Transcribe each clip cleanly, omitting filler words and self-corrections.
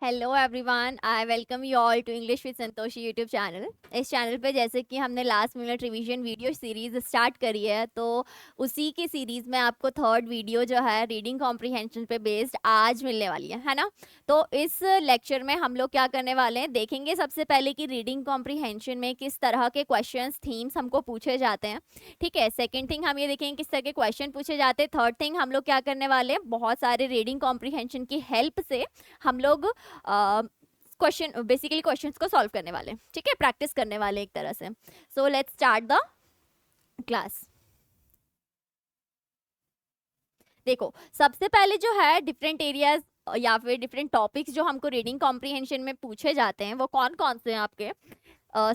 Hello everyone, I welcome you all to English with Santoshi YouTube channel. इस channel पे जैसे कि हमने last minute revision video series start करी है, तो उसी की सीरीज में आपको थर्ड वीडियो जो है रीडिंग कॉम्प्रिहेंशन पे बेस्ड आज मिलने वाली है ना। तो इस लेक्चर में हम लोग क्या करने वाले हैं, देखेंगे सबसे पहले कि रीडिंग कॉम्प्रिहेंशन में किस तरह के क्वेश्चंस थीम्स हमको पूछे जाते हैं। ठीक है, सेकेंड थिंग हम ये देखेंगे किस तरह के क्वेश्चन पूछे जाते हैं। थर्ड थिंग हम लोग क्या करने वाले हैं, बहुत सारे रीडिंग कॉम्प्रिहेंशन की हेल्प से हम लोग क्वेश्चन बेसिकली क्वेश्चंस को सॉल्व करने वाले, ठीक है, प्रैक्टिस करने वाले एक तरह से। So let's start the class. देखो, सबसे पहले जो है डिफरेंट एरियाज या फिर डिफरेंट टॉपिक्स जो हमको रीडिंग कॉम्प्रिहेंशन में पूछे जाते हैं वो कौन कौन से हैं आपके।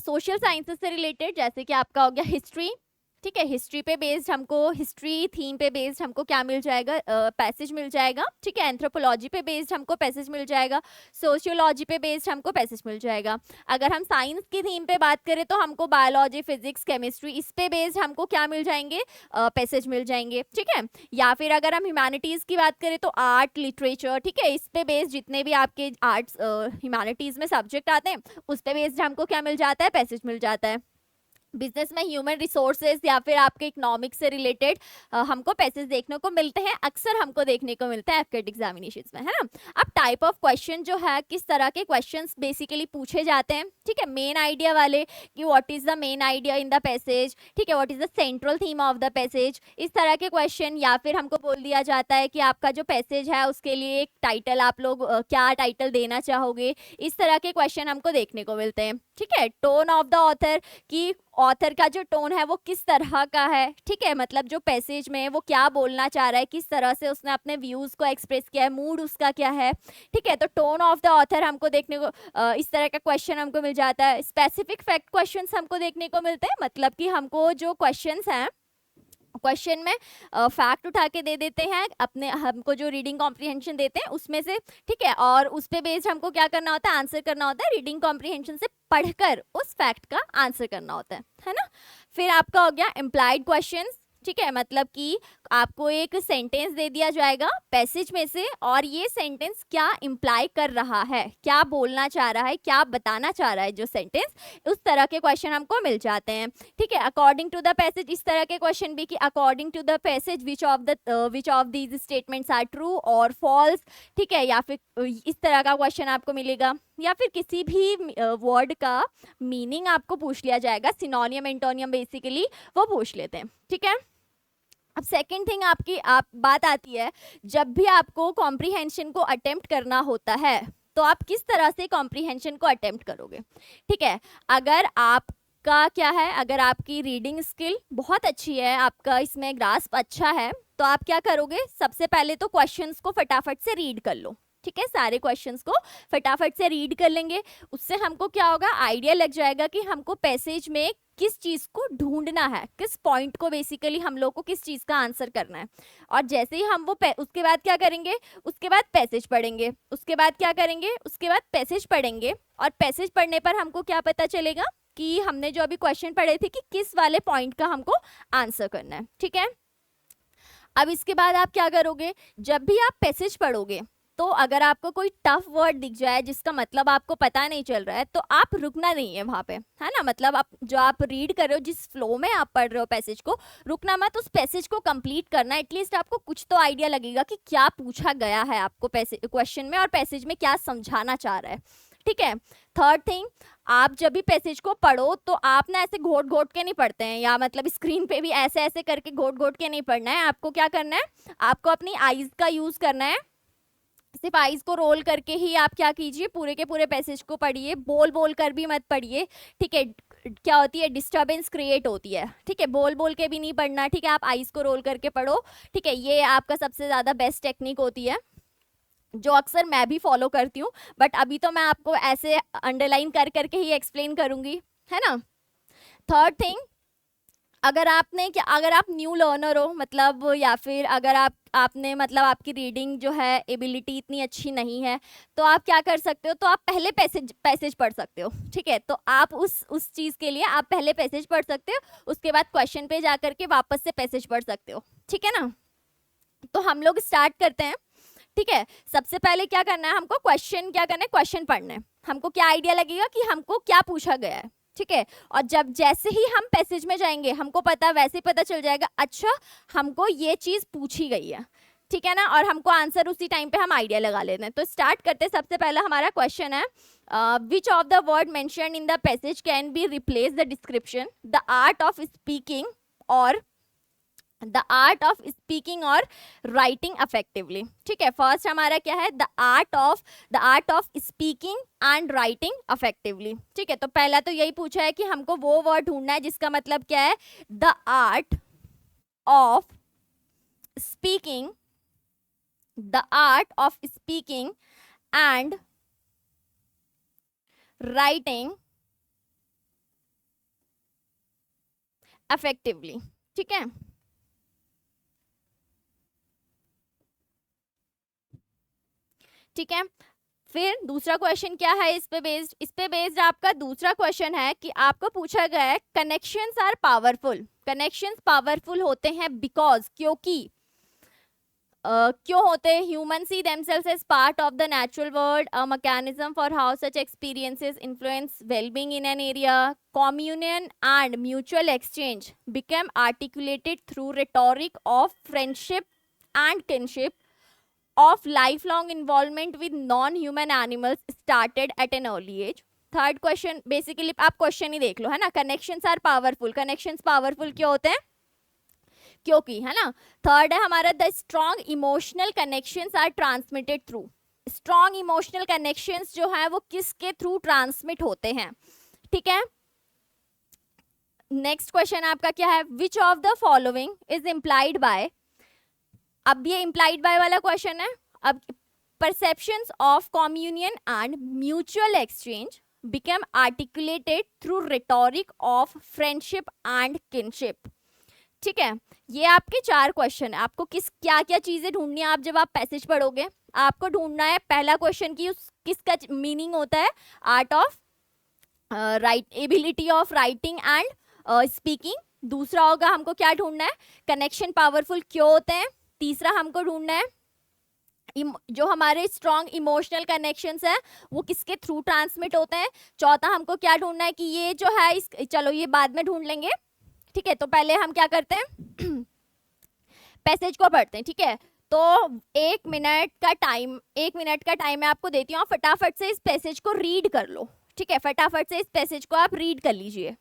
सोशल साइंसेस से रिलेटेड, जैसे कि आपका हो गया हिस्ट्री। ठीक है, हिस्ट्री पे बेस्ड हमको, हिस्ट्री थीम पे बेस्ड हमको क्या मिल जाएगा, पैसेज मिल जाएगा। ठीक है, एंथ्रोपोलॉजी पे बेस्ड हमको पैसेज मिल जाएगा। सोशियोलॉजी पे बेस्ड हमको पैसेज मिल जाएगा। अगर हम साइंस की थीम पे बात करें तो हमको बायोलॉजी, फिजिक्स, केमिस्ट्री, इस पे बेस्ड हमको क्या मिल जाएंगे, पैसेज मिल जाएंगे। ठीक है, या फिर अगर हम ह्यूमैनिटीज की बात करें तो आर्ट, लिटरेचर, ठीक है, इस पे बेस्ड जितने भी आपके आर्ट्स ह्यूमैनिटीज में सब्जेक्ट आते हैं उस पे बेस्ड हमको क्या मिल जाता है, पैसेज मिल जाता है। बिजनेस में ह्यूमन रिसोर्सेज या फिर आपके इकोनॉमिक्स से रिलेटेड हमको पैसेज देखने को मिलते हैं, अक्सर हमको देखने को मिलता है एफकेट एग्जामिनेशंस में, है ना। अब टाइप ऑफ क्वेश्चन जो है, किस तरह के क्वेश्चंस बेसिकली पूछे जाते हैं। ठीक है, मेन आइडिया वाले कि what is the main idea in the passage, ठीक है, what is the central theme of the passage, इस तरह के क्वेश्चन। या फिर हमको बोल दिया जाता है कि आपका जो पैसेज है उसके लिए एक टाइटल, आप लोग क्या टाइटल देना चाहोगे, इस तरह के क्वेश्चन हमको देखने को मिलते हैं। ठीक है, टोन ऑफ द ऑथर, कि ऑथर का जो टोन है वो किस तरह का है। ठीक है, मतलब जो पैसेज में वो क्या बोलना चाह रहा है, किस तरह से उसने अपने व्यूज को एक्सप्रेस किया है, मूड उसका क्या है। ठीक है, तो टोन ऑफ द ऑथर हमको देखने को इस तरह का क्वेश्चन हमको मिल जाता है। स्पेसिफिक फैक्ट क्वेश्चंस हमको देखने को मिलते हैं, मतलब कि हमको जो क्वेश्चंस हैं, क्वेश्चन में फैक्ट उठा के दे देते हैं अपने, हमको जो रीडिंग कॉम्प्रिहेंशन देते हैं उसमें से। ठीक है, और उस पे बेस्ड हमको क्या करना होता है, आंसर करना होता है, रीडिंग कॉम्प्रिहेंशन से पढ़कर उस फैक्ट का आंसर करना होता है ना। फिर आपका हो गया इम्प्लाइड क्वेश्चंस। ठीक है, मतलब कि आपको एक सेंटेंस दे दिया जाएगा पैसेज में से, और ये सेंटेंस क्या इम्प्लाई कर रहा है, क्या बोलना चाह रहा है, क्या बताना चाह रहा है जो सेंटेंस, उस तरह के क्वेश्चन हमको मिल जाते हैं। ठीक है, अकॉर्डिंग टू द पैसेज, इस तरह के क्वेश्चन भी कि according to the passage which of these statements are true और फॉल्स। ठीक है, या फिर इस तरह का क्वेश्चन आपको मिलेगा। या फिर किसी भी वर्ड का मीनिंग आपको पूछ लिया जाएगा, सिनोनियम, एंटोनियम बेसिकली वो पूछ लेते हैं। ठीक है, अब सेकंड थिंग आपकी बात आती है, जब भी आपको कॉम्प्रिहेंशन को अटेम्प्ट करना होता है तो आप किस तरह से कॉम्प्रिहेंशन को अटेम्प्ट करोगे। ठीक है, अगर आपका क्या है, अगर आपकी रीडिंग स्किल बहुत अच्छी है, आपका इसमें ग्रास्प अच्छा है, तो आप क्या करोगे, सबसे पहले तो क्वेश्चंस को फटाफट से रीड कर लो। ठीक है, सारे क्वेश्चंस को फटाफट से रीड कर लेंगे, उससे हमको क्या होगा, आइडिया लग जाएगा कि हमको पैसेज में किस चीज को ढूंढना है, किस पॉइंट को बेसिकली हम लोग को किस चीज का आंसर करना है। और जैसे ही हम वो उसके बाद क्या करेंगे, उसके बाद पैसेज पढ़ेंगे, उसके बाद क्या करेंगे, उसके बाद पैसेज पढ़ेंगे। और पैसेज पढ़ने पर हमको क्या पता चलेगा कि हमने जो अभी क्वेश्चन पढ़े थे कि किस वाले पॉइंट का हमको आंसर करना है। ठीक है, अब इसके बाद आप क्या करोगे, जब भी आप पैसेज पढ़ोगे तो अगर आपको कोई टफ वर्ड दिख जाए जिसका मतलब आपको पता नहीं चल रहा है, तो आप रुकना नहीं है वहां पे, है ना। मतलब आप जो आप रीड कर रहे हो, जिस फ्लो में आप पढ़ रहे हो पैसेज को, रुकना मत, उस पैसेज को कंप्लीट करना। एटलीस्ट आपको कुछ तो आइडिया लगेगा कि क्या पूछा गया है आपको क्वेश्चन में, और पैसेज में क्या समझाना चाह रहा है। ठीक है, थर्ड थिंग, आप जब भी पैसेज को पढ़ो तो आप ना ऐसे घोट घोट के नहीं पढ़ते हैं, या मतलब स्क्रीन पे भी ऐसे ऐसे करके घोट घोट के नहीं पढ़ना है। आपको क्या करना है, आपको अपनी आईज का यूज करना है, सिर्फ आईज को रोल करके ही आप क्या कीजिए, पूरे के पूरे पैसेज को पढ़िए, बोल बोल कर भी मत पढ़िए। ठीक है, क्या होती है, डिस्टर्बेंस क्रिएट होती है। ठीक है, बोल बोल के भी नहीं पढ़ना, ठीक है, आप आईज को रोल करके पढ़ो। ठीक है, ये आपका सबसे ज्यादा बेस्ट टेक्निक होती है, जो अक्सर मैं भी फॉलो करती हूँ, बट अभी तो मैं आपको ऐसे अंडरलाइन कर करके ही एक्सप्लेन करूंगी, है ना। थर्ड थिंग, अगर आप न्यू लर्नर हो, मतलब या फिर अगर आपने मतलब आपकी रीडिंग जो है एबिलिटी इतनी अच्छी नहीं है, तो आप क्या कर सकते हो, तो आप पहले पैसेज पढ़ सकते हो। ठीक है, तो आप उस चीज़ के लिए आप पहले पैसेज पढ़ सकते हो, उसके बाद क्वेश्चन पे जा करके वापस से पैसेज पढ़ सकते हो। ठीक है ना, तो हम लोग स्टार्ट करते हैं। ठीक है, सबसे पहले क्या करना है हमको, क्वेश्चन क्या करना है, क्वेश्चन पढ़ना है, हमको क्या आइडिया लगेगा कि हमको क्या पूछा गया है, ठीक है। और जब जैसे ही हम पैसेज में जाएंगे हमको पता वैसे ही पता चल जाएगा, अच्छा हमको ये चीज पूछी गई है, ठीक है ना, और हमको आंसर उसी टाइम पे हम आइडिया लगा लेते हैं। तो स्टार्ट करते हैं, सबसे पहला हमारा क्वेश्चन है, which of the word mentioned in the passage can be replace the description, the art of speaking और द आर्ट ऑफ स्पीकिंग और राइटिंग अफेक्टिवली, ठीक है। फर्स्ट हमारा क्या है, the art of speaking and writing effectively, ठीक है। तो पहला तो यही पूछा है कि हमको वो वर्ड ढूंढना है जिसका मतलब क्या है, the art of speaking, the art of speaking and writing effectively, ठीक है। ठीक है, फिर दूसरा क्वेश्चन क्या है इस पे बेस्ड आपका दूसरा क्वेश्चन है कि आपको पूछा गया है, connections are powerful, connections powerful होते हैं बिकॉज, क्योंकि क्यों होते हैं, human see themselves as part of the natural world, a mechanism for how such experiences influence wellbeing in an area, communion and mutual exchange become articulated through rhetoric of friendship and kinship, of lifelong involvement with non-human animals started at an early age. Third question basically आप question ही देख लो, है ना, connections are powerful, connections powerful क्यों होते हैं, क्योंकि, है ना। थर्ड है हमारा, the strong emotional connections are transmitted through, strong emotional connections जो है वो किसके थ्रू ट्रांसमिट होते हैं, ठीक है। नेक्स्ट क्वेश्चन आपका क्या है, which of the following is implied by, अब ये इम्प्लाइड बाय वाला क्वेश्चन है। अब perceptions of communion and mutual exchange become articulated through rhetoric of friendship and kinship, ठीक है। ये आपके चार क्वेश्चन है, आपको क्या क्या चीजें ढूंढनी है आप जब आप पैसेज पढ़ोगे, आपको ढूंढना है पहला क्वेश्चन की किसका मीनिंग होता है, art of ability of writing and speaking. दूसरा होगा हमको क्या ढूंढना है, कनेक्शन पावरफुल क्यों होते हैं। तीसरा हमको ढूंढना है जो हमारे स्ट्रॉन्ग इमोशनल कनेक्शंस है वो किसके थ्रू ट्रांसमिट होते हैं। चौथा हमको क्या ढूंढना है कि ये जो है चलो ये बाद में ढूंढ लेंगे, ठीक है। तो पहले हम क्या करते हैं पैसेज को पढ़ते हैं, ठीक है। तो 1 मिनट का टाइम मैं आपको देती हूँ, फटाफट से इस पैसेज को रीड कर लो, ठीक है। फटाफट से इस पैसेज को आप रीड कर लीजिए।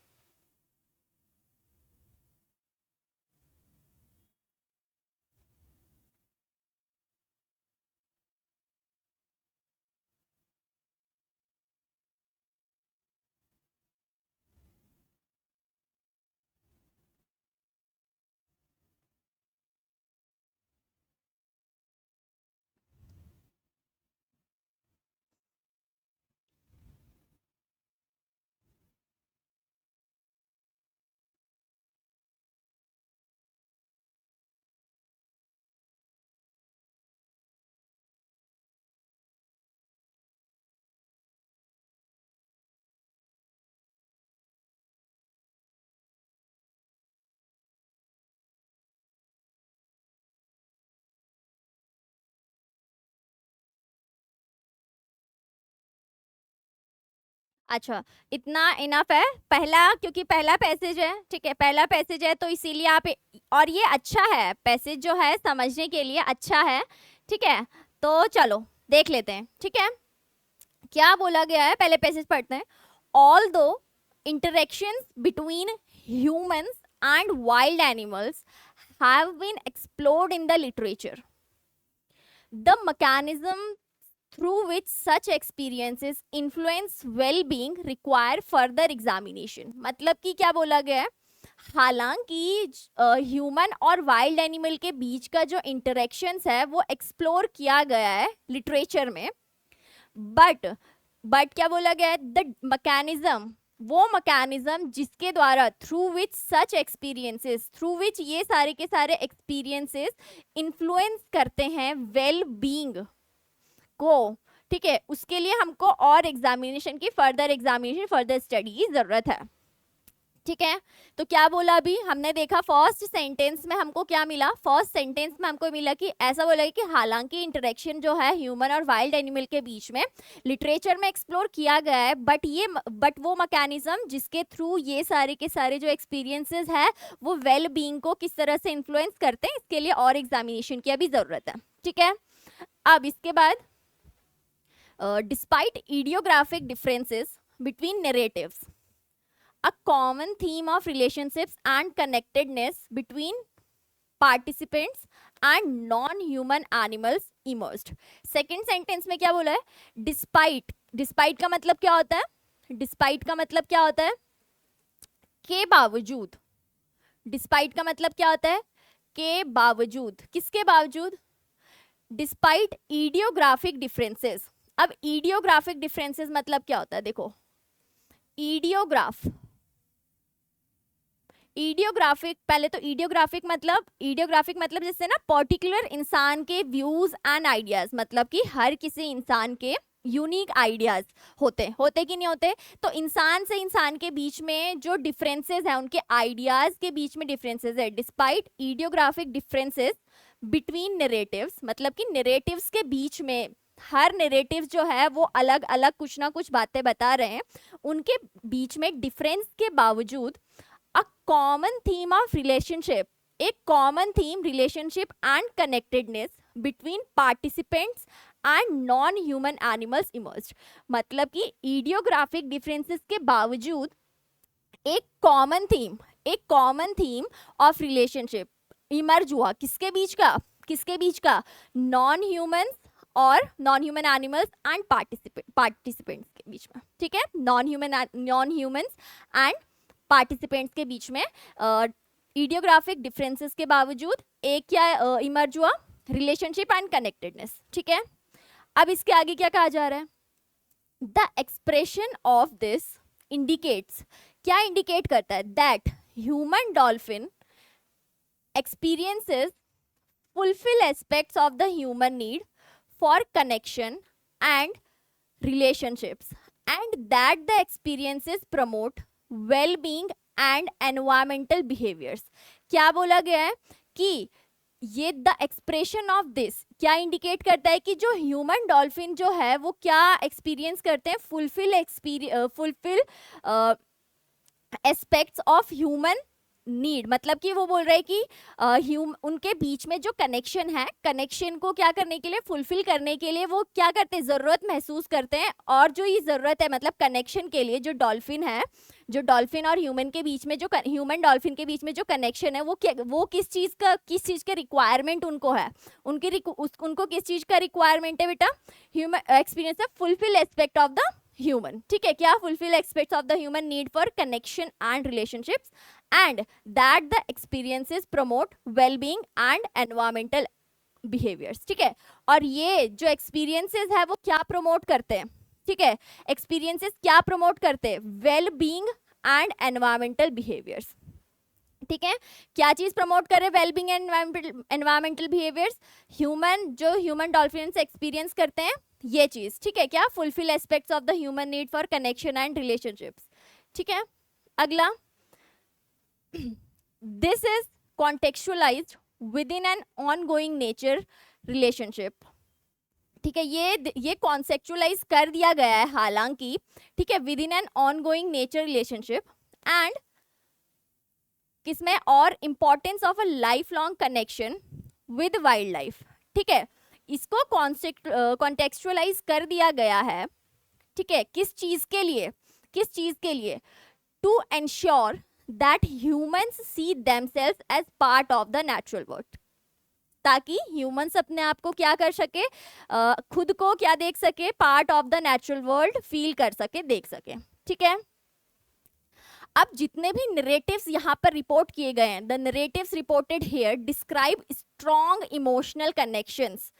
अच्छा, इतना इनफ है पहला, क्योंकि पहला पैसेज है, ठीक है। पहला पैसेज है तो इसीलिए आप, और ये अच्छा है पैसेज जो है समझने के लिए अच्छा है, ठीक है। तो चलो देख लेते हैं, ठीक है। क्या बोला गया है, पहले पैसेज पढ़ते हैं। Although interactions between humans and wild animals have been explored in the literature, the mechanism through which such experiences influence well-being require further examination। मतलब कि क्या बोला गया है, हालांकि ह्यूमन और वाइल्ड एनिमल के बीच का जो इंटरेक्शंस है वो एक्सप्लोर किया गया है लिटरेचर में, बट क्या बोला गया है, द मैकेनिज्म, वो मैकेनिज्म जिसके द्वारा through which such experiences, through which ये सारे के सारे एक्सपीरियंसेस इन्फ्लुएंस करते हैं वेल बीइंग को, ठीक है, उसके लिए हमको और एग्जामिनेशन की फर्दर स्टडी की जरूरत है। ठीक है, तो क्या बोला अभी हमने देखा फर्स्ट सेंटेंस में हमको क्या मिला, फर्स्ट सेंटेंस में हमको मिला कि ऐसा बोला कि हालांकि इंटरेक्शन जो है ह्यूमन और वाइल्ड एनिमल के बीच में लिटरेचर में एक्सप्लोर किया गया है, बट वो मैकेनिज्म जिसके थ्रू ये सारे के सारे जो एक्सपीरियंसेस है वो वेल बीइंग को किस तरह से इन्फ्लुएंस करते हैं, इसके लिए और एग्जामिनेशन की अभी जरूरत है। ठीक है, अब इसके बाद despite idiographic differences between narratives, a common theme of relationships and connectedness between participants and non-human animals emerged। Second sentence में क्या बोला है, डिस्पाइट का मतलब क्या होता है, डिस्पाइट का मतलब क्या होता है, के बावजूद, डिस्पाइट का मतलब क्या होता है, के बावजूद, किसके बावजूद, डिस्पाइट इडियोग्राफिक डिफरेंसेस। अब इडियोग्राफिक डिफरेंसेस मतलब क्या होता है, देखो इडियोग्राफिक पहले तो इडियोग्राफिक मतलब जैसे ना पर्टिकुलर इंसान के व्यूज एंड आइडियाज, मतलब कि हर किसी इंसान के यूनिक आइडियाज होते कि नहीं होते, तो इंसान से इंसान के बीच में जो डिफरेंसेस है उनके आइडियाज के बीच में डिफरेंसेस है। Despite idiographic differences between narratives, मतलब कि नरेटिव्स के बीच में हर नरेटिव जो है वो अलग अलग कुछ ना कुछ बातें बता रहे हैं, उनके बीच में डिफरेंस के बावजूद a common theme of relationship, एक common theme relationship and connectedness between participants and non-human animals emerged। मतलब कि इडियोग्राफिक डिफरेंसेस के बावजूद एक common theme of relationship emerge हुआ, किसके बीच का, नॉन ह्यूमंस और non human animals and participants के बीच में। ठीक है, नॉन ह्यूमंस एंड पार्टिसिपेंट्स के बीच में इडियोग्राफिक डिफरेंसेस के बावजूद एक क्या इमर्ज हुआ, रिलेशनशिप एंड कनेक्टेडनेस। ठीक है, अब इसके आगे क्या कहा जा रहा है, the expression of this indicates, क्या इंडिकेट करता है, that human dolphin experiences fulfil aspects of the human need for connection and relationships and that the experiences promote well-being and environmental behaviors। क्या बोला गया है कि ये द एक्सप्रेशन ऑफ दिस क्या इंडिकेट करता है कि जो ह्यूमन डॉल्फिन जो है वो क्या एक्सपीरियंस करते हैं, fulfil aspects of human need, मतलब कि वो बोल रहे हैं कि उनके बीच में जो कनेक्शन है, कनेक्शन को क्या करने के लिए, फुलफिल करने के लिए वो क्या करते हैं, ज़रूरत महसूस करते हैं। और जो ये ज़रूरत है मतलब कनेक्शन के लिए, जो डॉल्फिन है, जो डॉल्फिन और ह्यूमन के बीच में, जो ह्यूमन डॉल्फिन के बीच में जो कनेक्शन है वो किस चीज़ का रिक्वायरमेंट उनको है, उनको किस चीज़ का रिक्वायरमेंट है बेटा, ह्यूमन एक्सपीरियंस है fulfil aspect of the human. ठीक है, क्या, fulfil aspects of the human need for connection and relationships and that the experiences promote well-being and environmental behaviors। ठीक है, और ये जो experiences है वो क्या promote करते हैं, ठीक है, experiences क्या promote करते हैं, well-being and environmental behaviors। ठीक है, क्या चीज प्रमोट करे, wellbeing and environmental behaviours, human dolphin experience करते हैं ये चीज। ठीक है, क्या, fulfil aspects of the human need for connection and relationships. ठीक है, अगला, this is contextualized within an ongoing nature relationship। ठीक है, ये कॉन्सेप्चुअलाइज कर दिया गया है हालांकि, ठीक है, with in an ongoing nature relationship and किसमें, और importance of a life long connection with wild life. ठीक है, इसको कॉन्टेक्चुअलाइज कर दिया गया है, ठीक है, किस चीज के लिए, to ensure that humans see themselves as part of the natural world, ताकि ह्यूमंस अपने आप को क्या कर सके, खुद को क्या देख सके, part of the natural world feel कर सके, देख सके। ठीक है, अब जितने भी नरेटिव्स यहाँ पर रिपोर्ट किए गए हैं, the narratives reported here describe strong emotional connections.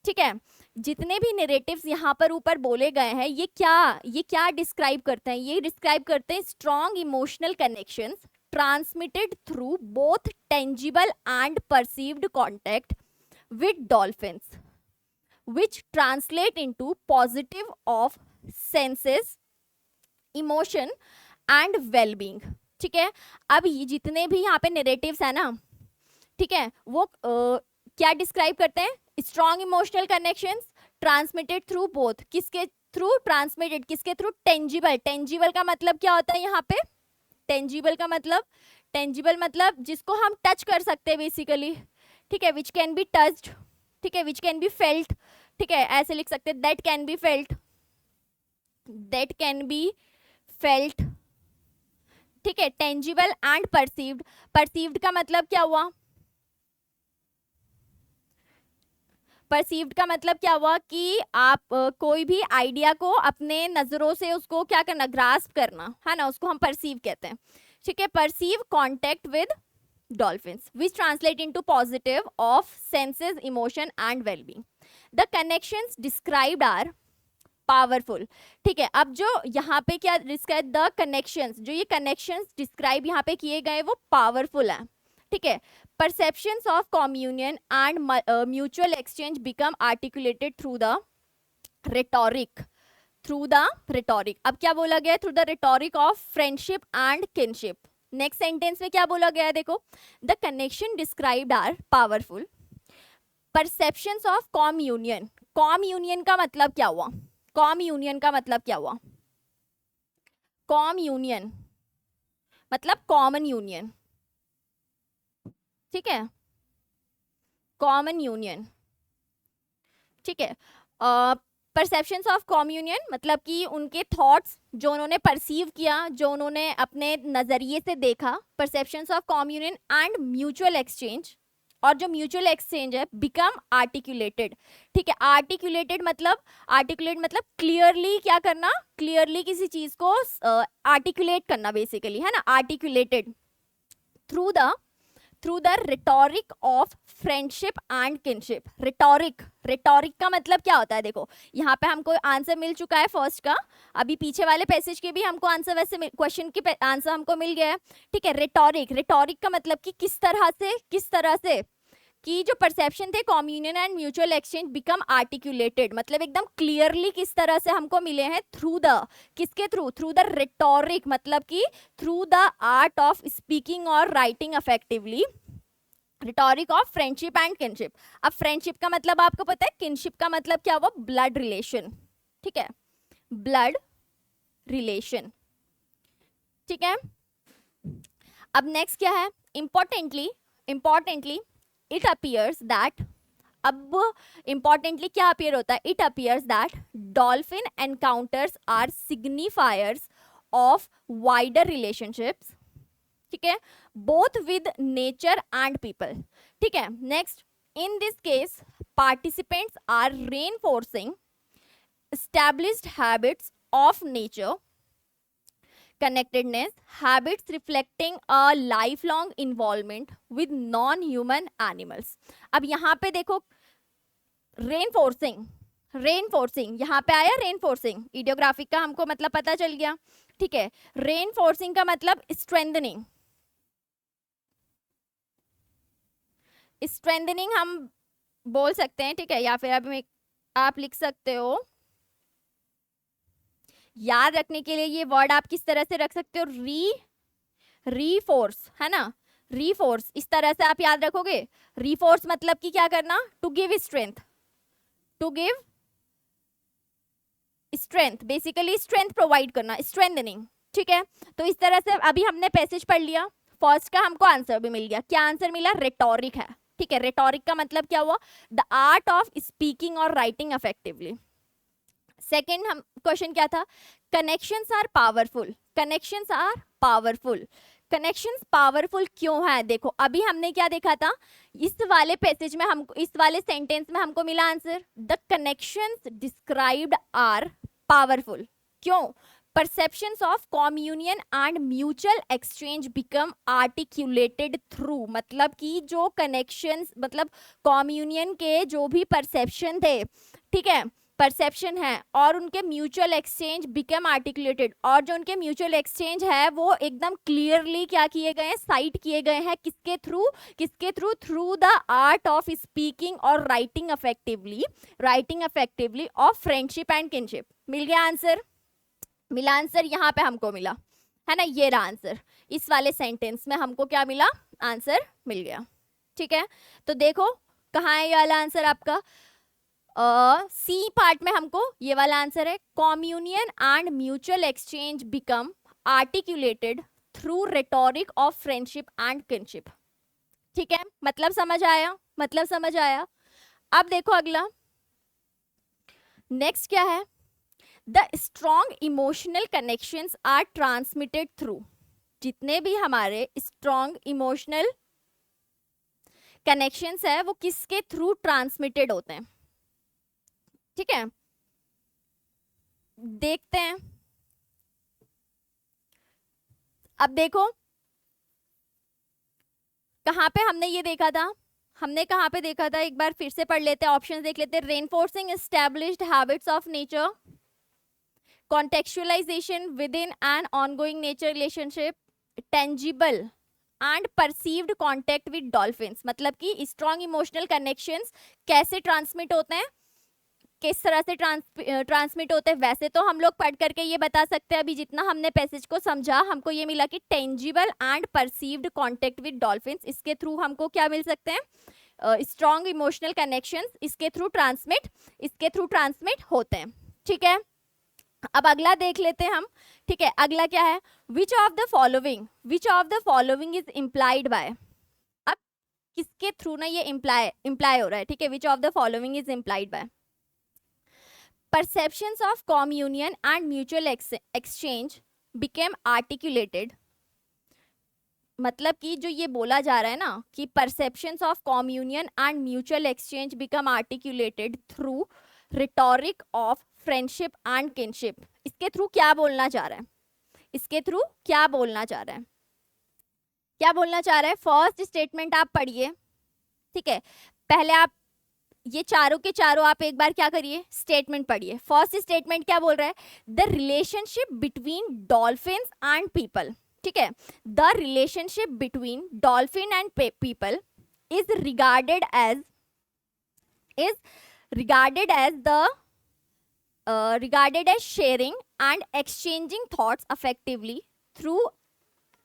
ठीक है, जितने भी नरेटिव्स यहाँ पर ऊपर बोले गए हैं ये क्या डिस्क्राइब करते हैं, ये डिस्क्राइब करते हैं strong emotional connections transmitted through both tangible and perceived contact with dolphins which translate into positive of senses, emotion and well-being। ठीक है। अब ये जितने भी यहाँ पे नैरेटिव्स है ना, ठीक है, वो क्या डिस्क्राइब करते हैं? Strong emotional connections transmitted through both, किसके थ्रू ट्रांसमिटेड, किसके थ्रू? टेंजिबल। टेंजिबल का मतलब क्या होता है यहाँ पे? टेंजिबल का मतलब, टेंजिबल मतलब जिसको हम टच कर सकते हैं बेसिकली, ठीक है, विच कैन बी टच्ड, ठीक है, विच कैन बी फेल्ट, ठीक है, ऐसे लिख सकते हैं, that can be felt, that can be felt, ठीक है। Tangible and perceived. परसीव्ड का मतलब क्या हुआ? परसीव्ड का मतलब क्या हुआ कि आप कोई भी आइडिया को अपने नजरों से उसको क्या करना? ग्रास्प करना, है ना, उसको हम परसीव कहते हैं, ठीक है। Perceive contact with dolphins which translate into positive of senses, emotion and well-being. The connections described are powerful, ठीक है। अब जो यहाँ पे क्या डिस्क्राइब, द कनेक्शंस, जो ये कनेक्शंस डिस्क्राइब यहाँ पे किए गए वो पावरफुल है, ठीक है। perceptions of communion and mutual exchange become articulated through the rhetoric, through the rhetoric। अब क्या बोला गया? through the rhetoric of friendship and kinship। Next sentence में क्या बोला गया है? देखो, the connection described are powerful, perceptions of communion. Communion का मतलब क्या हुआ? कॉम्यूनियन का मतलब क्या हुआ? कॉम्यूनियन मतलब कॉमन यूनियन, ठीक है, कॉमन यूनियन, ठीक है। परसेप्शंस ऑफ कॉम्यूनियन मतलब कि उनके थॉट्स जो उन्होंने परसीव किया, जो उन्होंने अपने नजरिए से देखा, perceptions of communion and mutual exchange, और जो म्यूचुअल एक्सचेंज है बिकम आर्टिकुलेटेड, ठीक है। आर्टिकुलेटेड मतलब, आर्टिकुलेट मतलब क्लियरली क्या करना? क्लियरली किसी चीज को आर्टिकुलेट करना बेसिकली, है ना, articulated through the rhetoric of friendship and kinship. Rhetoric, rhetoric का मतलब क्या होता है? देखो, यहाँ पे हमको आंसर मिल चुका है फर्स्ट का, अभी पीछे वाले पैसेज के भी हमको आंसर, वैसे क्वेश्चन की आंसर हमको मिल गया है, ठीक है। रिटोरिक, रिटोरिक का मतलब कि किस तरह से कि जो परसेप्शन थे communion and mutual exchange become articulated, मतलब एकदम क्लियरली किस तरह से हमको मिले हैं? थ्रू द, किसके थ्रू? थ्रू द रिटोरिक, मतलब कि through the art of speaking और writing effectively, rhetoric of friendship and kinship. अब फ्रेंडशिप का मतलब आपको पता है, किनशिप का मतलब क्या हुआ? ब्लड रिलेशन, ठीक है, ब्लड रिलेशन, ठीक है। अब नेक्स्ट क्या है? इंपॉर्टेंटली इट अपियर्स दैट, अब इंपॉर्टेंटली क्या अपियर होता है? It appears that dolphin encounters are signifiers of wider relationships, ठीक है, both with nature and people, ठीक है। Next, in this case participants are reinforcing established habits of nature connectedness, habits reflecting a lifelong involvement with non-human animals। अब यहाँ पे देखो, reinforcing यहाँ पे आया, रेनफोर्सिंग इडियोग्राफिक का हमको मतलब पता चल गया, ठीक है। रेनफोर्सिंग का मतलब स्ट्रेंथनिंग, स्ट्रेंथनिंग हम बोल सकते हैं, ठीक है, या फिर अब आप लिख सकते हो, याद रखने के लिए ये वर्ड आप किस तरह से रख सकते हो? रीफोर्स, है ना, रीफोर्स, इस तरह से आप याद रखोगे। रीफोर्स मतलब कि क्या करना? To give strength, to give strength, basically strength provide करना, स्ट्रेंथनिंग, ठीक है। तो इस तरह से अभी हमने पैसेज पढ़ लिया, फर्स्ट का हमको आंसर भी मिल गया। क्या आंसर मिला? रेटोरिक है, ठीक है। रेटोरिक का मतलब क्या हुआ? द आर्ट ऑफ स्पीकिंग और राइटिंग इफेक्टिवली। सेकेंड हम क्वेश्चन क्या था? Connections are powerful, connections are powerful, connections powerful क्यों है? देखो, अभी हमने क्या देखा था, इस वाले पैसेज में हमको, इस वाले सेंटेंस में हमको मिला answer, the connections described are powerful. क्यों? Perceptions of communion and mutual exchange become articulated through, मतलब कि जो कनेक्शंस, मतलब कॉम्यूनियन के जो भी परसेप्शन थे, ठीक है, परसेप्शन है, और उनके म्यूचुअल एक्सचेंज बिकम आर्टिकुलेटेड, और जो उनके म्यूचुअल एक्सचेंज है वो एकदम क्लियरली क्या किए गए हैं? साइट किए गए हैं, किसके थ्रू? किसके through? Through the art of speaking और writing effectively of friendship and kinship. मिल गया आंसर? मिला आंसर, यहाँ पे हमको मिला, है ना, ये रहा आंसर। इस वाले सेंटेंस में हमको क्या मिला, आंसर मिल गया। ठीक है, तो देखो कहाँ है ये वाला आंसर आपका, सी पार्ट में हमको ये वाला आंसर है, communion and mutual exchange become articulated through rhetoric of friendship and kinship. ठीक है, मतलब समझ आया, मतलब समझ आया। अब देखो अगला, नेक्स्ट क्या है, the strong emotional connections are transmitted through, जितने भी हमारे स्ट्रॉन्ग इमोशनल कनेक्शंस है वो किसके थ्रू ट्रांसमिटेड होते हैं। ठीक है, देखते हैं। अब देखो कहाँ पे हमने ये देखा था, हमने कहाँ पे देखा था, एक बार फिर से पढ़ लेते हैं, ऑप्शंस देख लेते हैं। Reinforcing established habits of nature, contextualization within an ongoing nature relationship, tangible and perceived contact with dolphins, मतलब कि strong emotional connections कैसे ट्रांसमिट होते हैं, किस तरह से ट्रांसमिट होते हैं। वैसे तो हम लोग पढ़ करके ये बता सकते हैं, अभी जितना हमने पैसेज को समझा हमको ये मिला कि tangible and perceived contact with dolphins, इसके थ्रू हमको क्या मिल सकते हैं, स्ट्रॉन्ग इमोशनल कनेक्शंस, इसके थ्रू ट्रांसमिट होते हैं। ठीक है, अब अगला देख लेते हैं हम। ठीक है, अगला क्या है, which of the following is implied by, अब किसके थ्रू ना ये इम्प्लाई हो रहा है। ठीक है, which of the following is implied by, perceptions of communion and mutual exchange became articulated, मतलब कि जो ये बोला जा रहा है ना कि perceptions of communion and mutual exchange become articulated through rhetoric of friendship and kinship, इसके थ्रू क्या बोलना चाह रहा है, इसके थ्रू क्या बोलना चाह रहा है, क्या बोलना चाह रहा है। फर्स्ट स्टेटमेंट आप पढ़िए। ठीक है, पहले आप ये चारों के चारों आप एक बार क्या करिए, स्टेटमेंट पढ़िए। फर्स्ट स्टेटमेंट क्या बोल रहा है, the relationship between dolphins and people. ठीक है, the relationship between dolphin and people is regarded as sharing and exchanging thoughts affectively through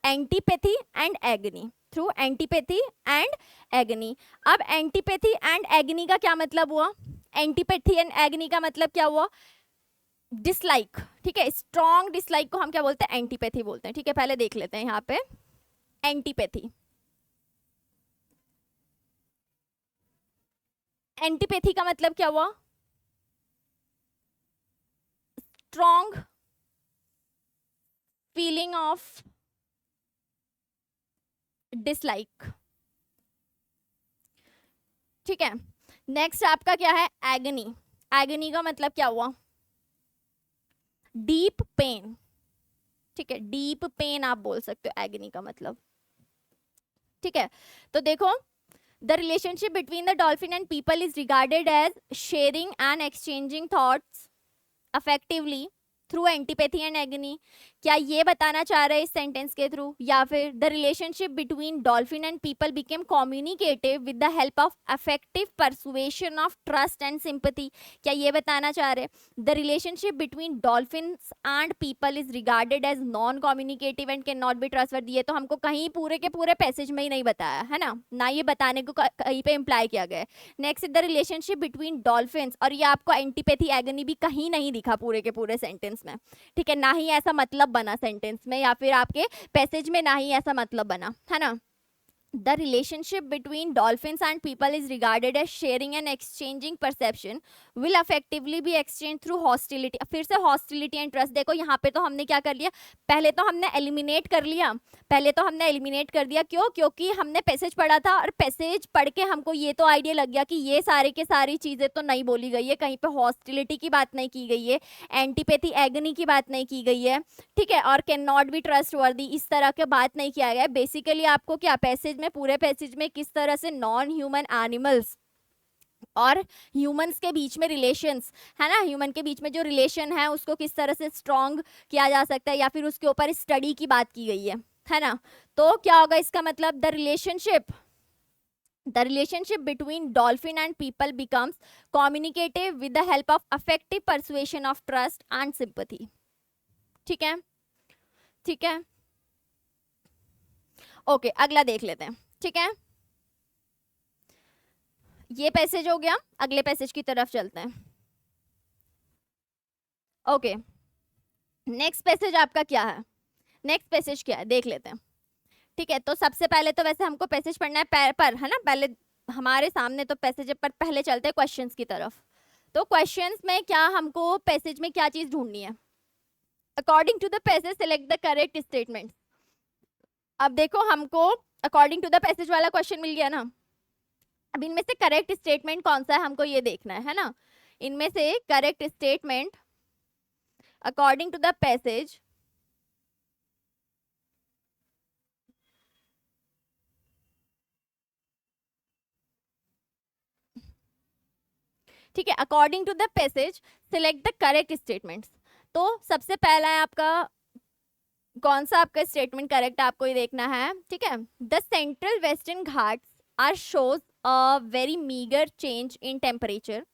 antipathy and agony, through antipathy and agony. अब antipathy and agony का क्या मतलब हुआ, antipathy and agony का मतलब क्या हुआ, डिसलाइक। ठीक है, स्ट्रॉन्ग डिसलाइक को हम क्या बोलते हैं, एंटीपैथी बोलते हैं। ठीक है, पहले देख लेते हैं यहाँ पे एंटीपैथी। एंटीपैथी का मतलब क्या हुआ, स्ट्रॉन्ग फीलिंग ऑफ डिसलाइक। ठीक है, नेक्स्ट आपका क्या है, एगनी। एगनी का मतलब क्या हुआ, डीप पेन। ठीक है, डीप पेन आप बोल सकते हो एगनी का मतलब। ठीक है, तो देखो the relationship between the dolphin and people is regarded as sharing and exchanging thoughts affectively through antipathy and agony, क्या ये बताना चाह रहे हैं इस सेंटेंस के थ्रू, या फिर the relationship between dolphin and people became communicative with the help of affective persuasion of trust and sympathy, क्या ये बताना चाह रहे हैं the relationship between dolphins and people is regarded as non communicative and can not be trustworthy. ये तो हमको कहीं पूरे के पूरे पैसेज में ही नहीं बताया है ना ये बताने को कहीं पे इम्प्लाई किया गया है। Next the relationship between dolphins, और ये आपको एंटीपैथी एगनी भी कहीं नहीं दिखा पूरे के पूरे सेंटेंस में। ठीक है, ना ही ऐसा मतलब बना सेंटेंस में या फिर आपके पैसेज में, ना ही ऐसा मतलब बना है ना। The relationship between dolphins and people is regarded as sharing and exchanging perception will effectively be exchanged through hostility। फिर से hostility and trust। देखो यहाँ पे तो हमने क्या कर लिया, पहले तो हमने एलिमिनेट कर लिया, पहले तो हमने एलिमिनेट कर दिया। क्यों, क्योंकि हमने पैसेज पढ़ा था और पैसेज पढ़ के हमको ये तो आइडिया लग गया कि ये सारे के सारी चीज़ें तो नहीं बोली गई है, कहीं पे हॉस्टिलिटी की बात नहीं की गई है, एंटीपैथी एगनी की बात नहीं की गई है। ठीक है, और कैन नॉट बी ट्रस्ट वर्दी इस तरह के बात नहीं किया गया है। बेसिकली आपको क्या पैसेज में, पूरे पैसेज में किस तरह से नॉन ह्यूमन एनिमल्स और ह्यूमंस के बीच में रिलेशंस है ना, ह्यूमन के बीच में जो रिलेशन है उसको किस तरह से स्ट्रॉन्ग किया जा सकता है, या फिर उसके ऊपर स्टडी की बात की गई है ना। तो क्या होगा इसका मतलब, the relationship between dolphin and people becomes communicative with the help of affective persuasion of trust and sympathy. ठीक है, ठीक है, ओके अगला देख लेते हैं। ठीक है, ये पैसेज हो गया, अगले पैसेज की तरफ चलते हैं। ओके, नेक्स्ट पैसेज आपका क्या है, नेक्स्ट पैसेज क्या है देख लेते हैं। ठीक है, तो सबसे पहले तो वैसे हमको पैसेज पढ़ना है पर है ना, पहले हमारे सामने तो पैसेज पर पहले चलते हैं क्वेश्चंस की तरफ। तो क्वेश्चंस में क्या हमको पैसेज में क्या चीज ढूंढनी है, according to the passage select the correct statement. अब देखो हमको अकॉर्डिंग टू द पैसेज वाला क्वेश्चन मिल गया ना, अब इनमें से करेक्ट स्टेटमेंट कौन सा है हमको ये देखना है ना। इनमें से correct statement according to the passage ठीक है, according to the passage select the correct statements. तो सबसे पहला है आपका कौन सा आपका स्टेटमेंट करेक्ट आपको ये देखना है। ठीक है, the central Western Ghats are shows a very meagre change in temperature.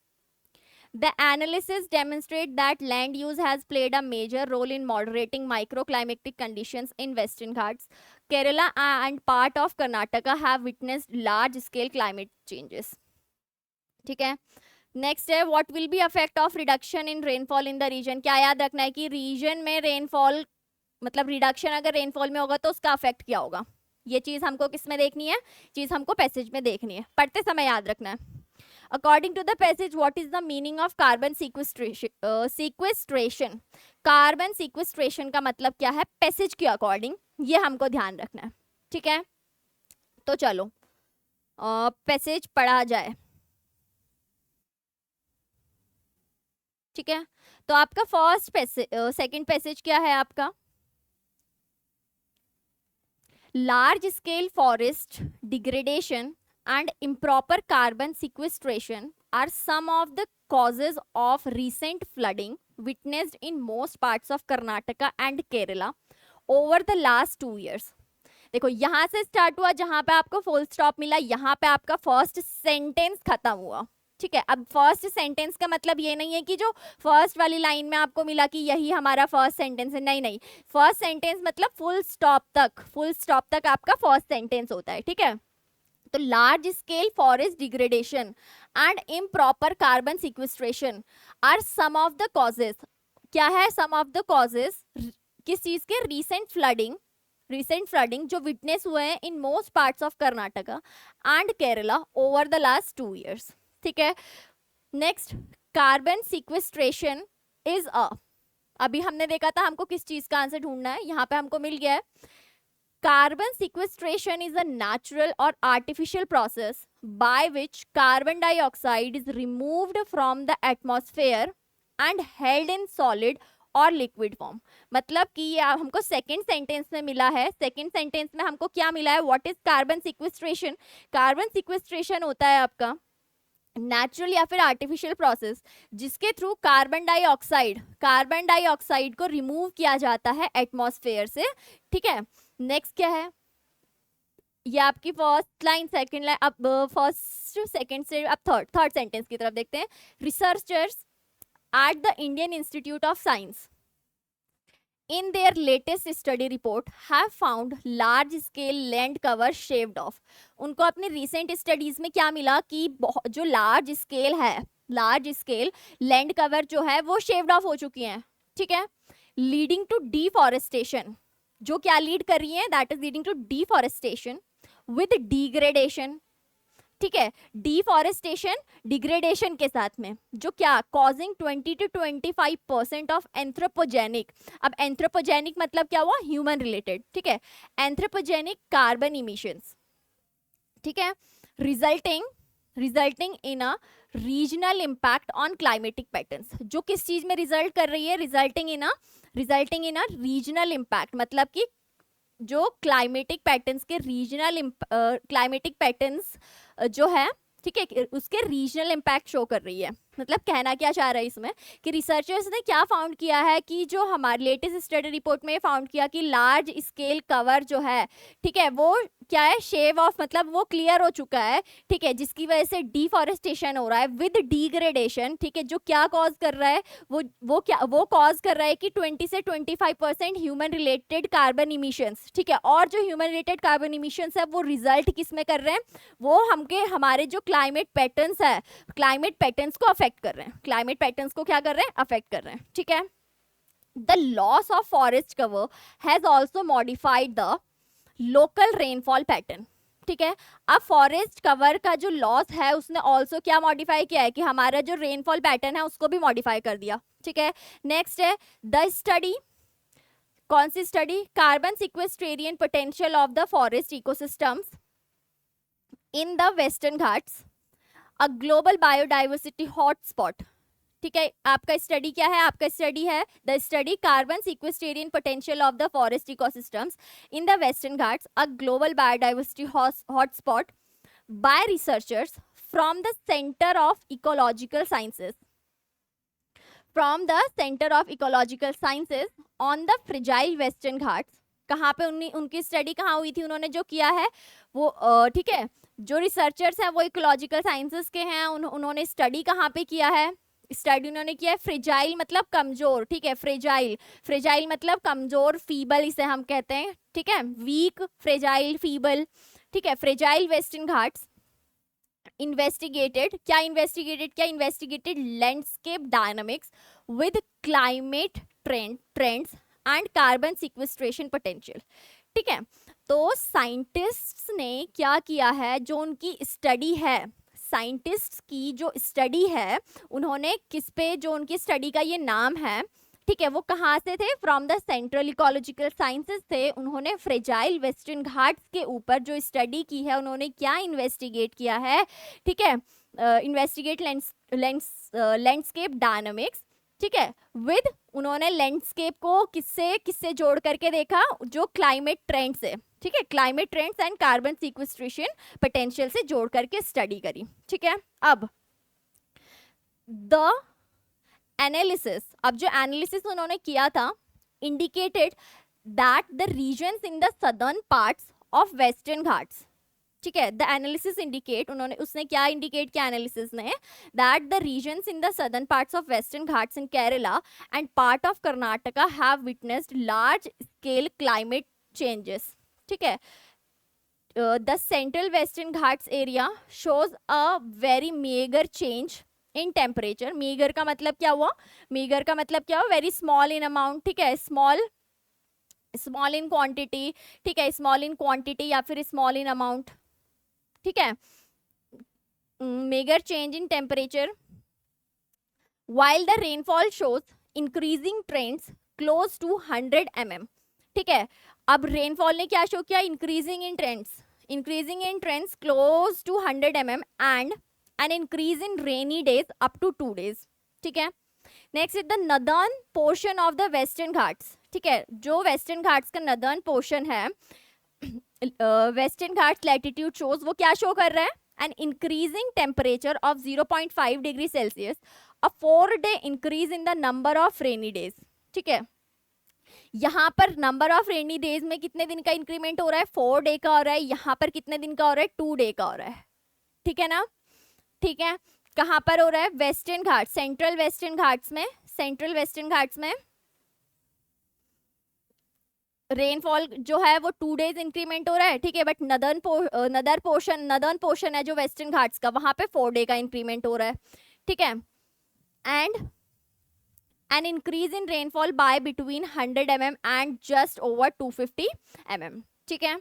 The analysis demonstrate that land use has played a major role in moderating microclimatic conditions in Western Ghats. Kerala and part of Karnataka have witnessed large-scale climate changes. ठीक है, next है what will be affect of reduction in rainfall in the region. क्या याद रखना है कि reason में rainfall मतलब रिडक्शन अगर रेनफॉल में होगा तो उसका अफेक्ट क्या होगा, ये चीज हमको किस में देखनी है, चीज हमको पैसेज में देखनी है, पढ़ते समय याद रखना है। According to the passage what is the meaning of carbon sequestration. Carbon sequestration का मतलब क्या है पैसेज के अकॉर्डिंग, ये हमको ध्यान रखना है। ठीक है, तो चलो पैसेज पढ़ा जाए। ठीक है, तो आपका फर्स्ट पैसेज सेकंड पैसेज क्या है आपका, large scale forest degradation and improper carbon sequestration are some of the causes of recent flooding witnessed in most parts of Karnataka and Kerala over the last 2 years. देखो यहां से start हुआ, जहां पे आपको फुल स्टॉप मिला, यहां पे आपका फर्स्ट सेंटेंस खत्म हुआ। ठीक है, अब फर्स्ट सेंटेंस का मतलब ये नहीं है कि जो फर्स्ट वाली लाइन में आपको मिला कि यही हमारा फर्स्ट सेंटेंस है, नहीं नहीं, फर्स्ट सेंटेंस मतलब फुल स्टॉप तक आपका फर्स्ट सेंटेंस होता है। ठीक है, तो large scale forest degradation and improper carbon sequestration are some of the causes. क्या है सम ऑफ द कॉजेज, किस चीज के, रीसेंट फ्लडिंग जो विटनेस हुए हैं in most parts of Karnataka and Kerala over the last 2 years। ठीक है, नेक्स्ट कार्बन सिक्वेस्ट्रेशन इज अभी हमने देखा था हमको किस चीज का आंसर ढूंढना है, यहाँ पे हमको मिल गया है। Carbon sequestration is a natural or artificial process by which carbon dioxide is removed from the atmosphere and held in solid और लिक्विड फॉर्म। मतलब कि ये हमको सेकंड सेंटेंस में मिला है, सेकंड सेंटेंस में हमको क्या मिला है, what is carbon sequestration. Carbon sequestration होता है आपका नेचुरल या फिर आर्टिफिशियल प्रोसेस जिसके थ्रू कार्बन डाइऑक्साइड को रिमूव किया जाता है एटमॉस्फेयर से। ठीक है, नेक्स्ट क्या है, ये आपकी फर्स्ट लाइन सेकंड लाइन, अब फर्स्ट सेकंड से अब थर्ड सेंटेंस की तरफ देखते हैं। Researchers at the Indian institute of science in their latest study report have found large scale land cover shaved off। उनको अपने recent studies में क्या मिला कि जो large scale land cover जो है वो shaved off हो चुकी हैं। ठीक है, leading to deforestation, जो क्या लीड कर रही है, that is leading to deforestation with degradation। ठीक है, डिफॉरेस्टेशन डिग्रेडेशन के साथ में जो क्या कॉजिंग 20 to 25% ऑफ एंथ्रोपोजेनिक। अब एंथ्रोपोजेनिक मतलब क्या हुआ, ह्यूमन रिलेटेड। ठीक है, एंथ्रोपोजेनिक कार्बन इमिशंस। ठीक है, resulting in a regional impact on climatic patterns. जो किस चीज में रिजल्ट कर रही है, resulting in a regional impact, मतलब कि जो क्लाइमेटिक पैटर्न्स के रीजनल क्लाइमेटिक पैटर्न्स जो है, ठीक है, उसके रीजनल इम्पैक्ट शो कर रही है। मतलब कहना क्या चाह रहा है इसमें कि रिसर्चर्स ने क्या फाउंड किया है कि जो हमारे लेटेस्ट स्टडी रिपोर्ट में फाउंड किया कि लार्ज स्केल कवर जो है, ठीक है, वो क्या है, शेव ऑफ, मतलब वो क्लियर हो चुका है, ठीक है, जिसकी वजह से डिफॉरेस्टेशन हो रहा है विद डिग्रेडेशन, ठीक है, जो क्या कॉज कर रहा है, वो कॉज कर रहा है कि 20 से 25% ह्यूमन रिलेटेड कार्बन इमिशंस, ठीक है, और जो ह्यूमन रिलेटेड कार्बन इमिशंस है वो रिजल्ट किस में कर रहे हैं, वो हमारे जो क्लाइमेट पैटर्न्स है, क्लाइमेट पैटर्न्स को अफेक्ट कर रहे हैं, क्लाइमेट पैटर्न्स को क्या कर रहे हैं, अफेक्ट कर रहे हैं, ठीक है। The loss of forest cover has also modified the local rainfall pattern, ठीक है। अब फॉरेस्ट कवर का जो लॉस है उसने ऑल्सो क्या मॉडिफाई किया है कि हमारा जो रेनफॉल पैटर्न है उसको भी मॉडिफाई कर दिया, ठीक है। नेक्स्ट है द स्टडी, कौन सी study, carbon sequestration potential of the forest ecosystems in the Western Ghats, a global biodiversity hotspot, ठीक है। आपका स्टडी क्या है, आपका स्टडी है the study carbon sequestration potential of the forest ecosystems in the Western Ghats, a global biodiversity hotspot by researchers from the Centre of Ecological Sciences, from the Centre of Ecological Sciences on the fragile Western Ghats. कहाँ पे उनकी study कहाँ हुई थी, उन्होंने जो किया है वो ठीक है, जो रिसर्चर्स हैं वो इकोलॉजिकल साइंसेस के हैं, उन्होंने स्टडी कहाँ पे किया है, स्टडी उन्होंने किया है फ्रेजाइल मतलब कमजोर, ठीक है, फ्रेजाइल, फ्रेजाइल मतलब कमजोर, फीबल इसे हम कहते हैं, ठीक है, वीक, फ्रेजाइल, फीबल, ठीक है, फ्रेजाइल वेस्टर्न घाट्स। इन्वेस्टिगेटेड, क्या investigated landscape dynamics with climate trends and carbon sequestration potential, ठीक है। तो साइंटिस्ट्स ने क्या किया है, जो उनकी स्टडी है, साइंटिस्ट्स की जो स्टडी है, उन्होंने किस पे, जो उनकी स्टडी का ये नाम है, ठीक है, वो कहाँ से थे, from the central ecological sciences थे। उन्होंने फ्रेजाइल वेस्टर्न घाट्स के ऊपर जो स्टडी की है, उन्होंने क्या इन्वेस्टिगेट किया है, ठीक है, इन्वेस्टिगेट लैंडस्केप डायनामिक्स, ठीक है, विद, उन्होंने लैंडस्केप को किससे जोड़ करके देखा, जो क्लाइमेट ट्रेंड्स है, ठीक है, climate trends and carbon sequestration potential से जोड़ करके स्टडी करी, ठीक है। अब द एनालिसिस, अब जो एनालिसिस उन्होंने किया था, indicated that the regions in the southern parts of Western Ghats, ठीक है, द एनालिसिस इंडिकेट, उसने क्या इंडिकेट किया एनालिसिस ने, that the regions in the southern parts of Western Ghats in Kerala and part of Karnataka have witnessed large scale climate changes, ठीक है। The central Western Ghats area shows a very meagre change in temperature, meagre का मतलब क्या हुआ, meagre का मतलब क्या हुआ, वेरी स्मॉल इन अमाउंट, ठीक है, स्मॉल इन क्वांटिटी, ठीक है, स्मॉल इन क्वांटिटी या फिर स्मॉल इन अमाउंट, ठीक है, megger change in temperature, while the rainfall shows increasing trends close to 100 mm, ठीक है। अब रेनफॉल ने क्या शो किया, increasing in trends close to 100 mm and an increase in rainy days up to 2 days, ठीक है। Next is the northern portion of the Western Ghats, ठीक है, जो वेस्टर्न घाट्स का नदर्न पोर्शन है, वेस्टर्न घाट्स लैटिट्यूड शोज, वो क्या शो कर रहा है, an increasing temperature of 0.5 degree Celsius, a 4-day increase in the number of rainy days, ठीक है। यहाँ पर नंबर ऑफ रेनी डेज में कितने दिन का इंक्रीमेंट हो रहा है, 4 day का हो रहा है, यहाँ पर कितने दिन का हो रहा है, 2 day का हो रहा है, ठीक है ना, ठीक है। कहां पर हो रहा है, वेस्टर्न घाट, सेंट्रल वेस्टर्न घाट्स में रेनफॉल जो है वो 2 days इंक्रीमेंट हो रहा है, ठीक है, बट नदर्न पोर्शन है जो वेस्टर्न घाट्स का, वहां पे 4 day का इंक्रीमेंट हो रहा है, ठीक है। And an increase in rainfall by between 100 mm and just over 250 mm, ठीक है।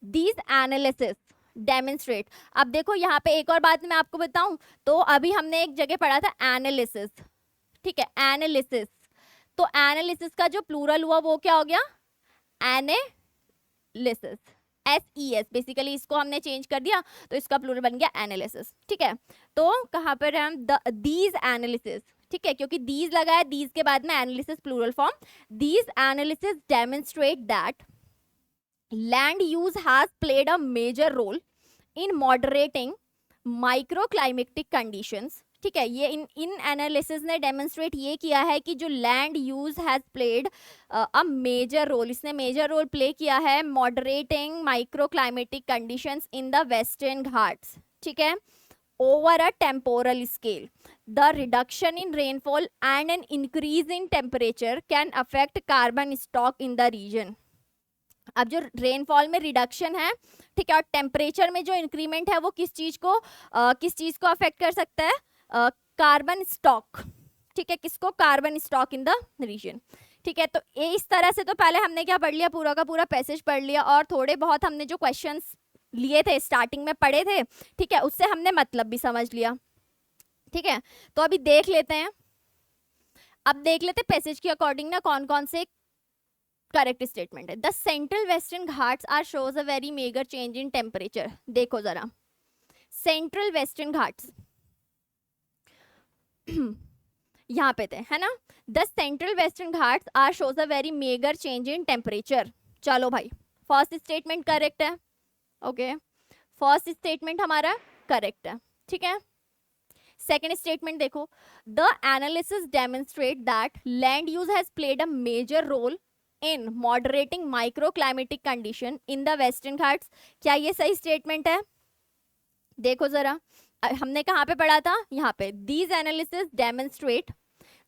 दीज एनालिसिस डेमोन्स्ट्रेट, अब देखो यहाँ पे एक और बात मैं आपको बताऊं, तो अभी हमने एक जगह पढ़ा था एनालिसिस, ठीक है, एनालिसिस, तो एनालिसिस का जो प्लूरल हुआ वो क्या हो गया, एनालिसिस, SES, बेसिकली इसको हमने चेंज कर दिया तो इसका प्लूरल बन गया एनालिसिस, ठीक है। तो कहाँ पर हम दीज एनालिसिस, ठीक है, क्योंकि दीज लगा है, दीज के बाद में analysis plural form, these analysis demonstrate that land use has played a major role in moderating microclimatic conditions ठीक है, ये इन एनालिसिस ने डेमोन्स्ट्रेट ये किया है कि जो land use has played a major role, इसने मेजर रोल प्ले किया है moderating micro climatic conditions in the Western Ghats, ठीक है, over a temporal scale. The reduction in rainfall and an increase in temperature can affect carbon stock in the region. अब जो rainfall में reduction है, ठीक है, और टेम्परेचर में जो इंक्रीमेंट है वो किस चीज को अफेक्ट कर सकता है? कार्बन स्टॉक, ठीक है, किसको? Carbon stock in the region, ठीक है। तो इस तरह से तो पहले हमने क्या पढ़ लिया, पूरा का पूरा पैसेज पढ़ लिया, और थोड़े बहुत हमने जो क्वेश्चंस लिए थे स्टार्टिंग में पढ़े थे, ठीक है, उससे हमने मतलब भी समझ लिया, ठीक है। तो अभी देख लेते हैं, अब देख लेते हैं पैसेज के अकॉर्डिंग ना कौन कौन से करेक्ट स्टेटमेंट है। The central Western Ghats are shows a very major change in temperature. देखो जरा, सेंट्रल वेस्टर्न घाट्स यहाँ पे थे, है ना। The central Western Ghats are shows a very major change in temperature. चलो भाई, फर्स्ट स्टेटमेंट करेक्ट है, ओके, फर्स्ट स्टेटमेंट हमारा करेक्ट है, ठीक है। सेकेंड स्टेटमेंट देखो, the analysis demonstrate that land use has played a major role in moderating micro climatic condition in the Western Ghats. क्या ये सही स्टेटमेंट है? देखो जरा, हमने कहाँ पे पढ़ा था? यहाँ पे, these analysis demonstrate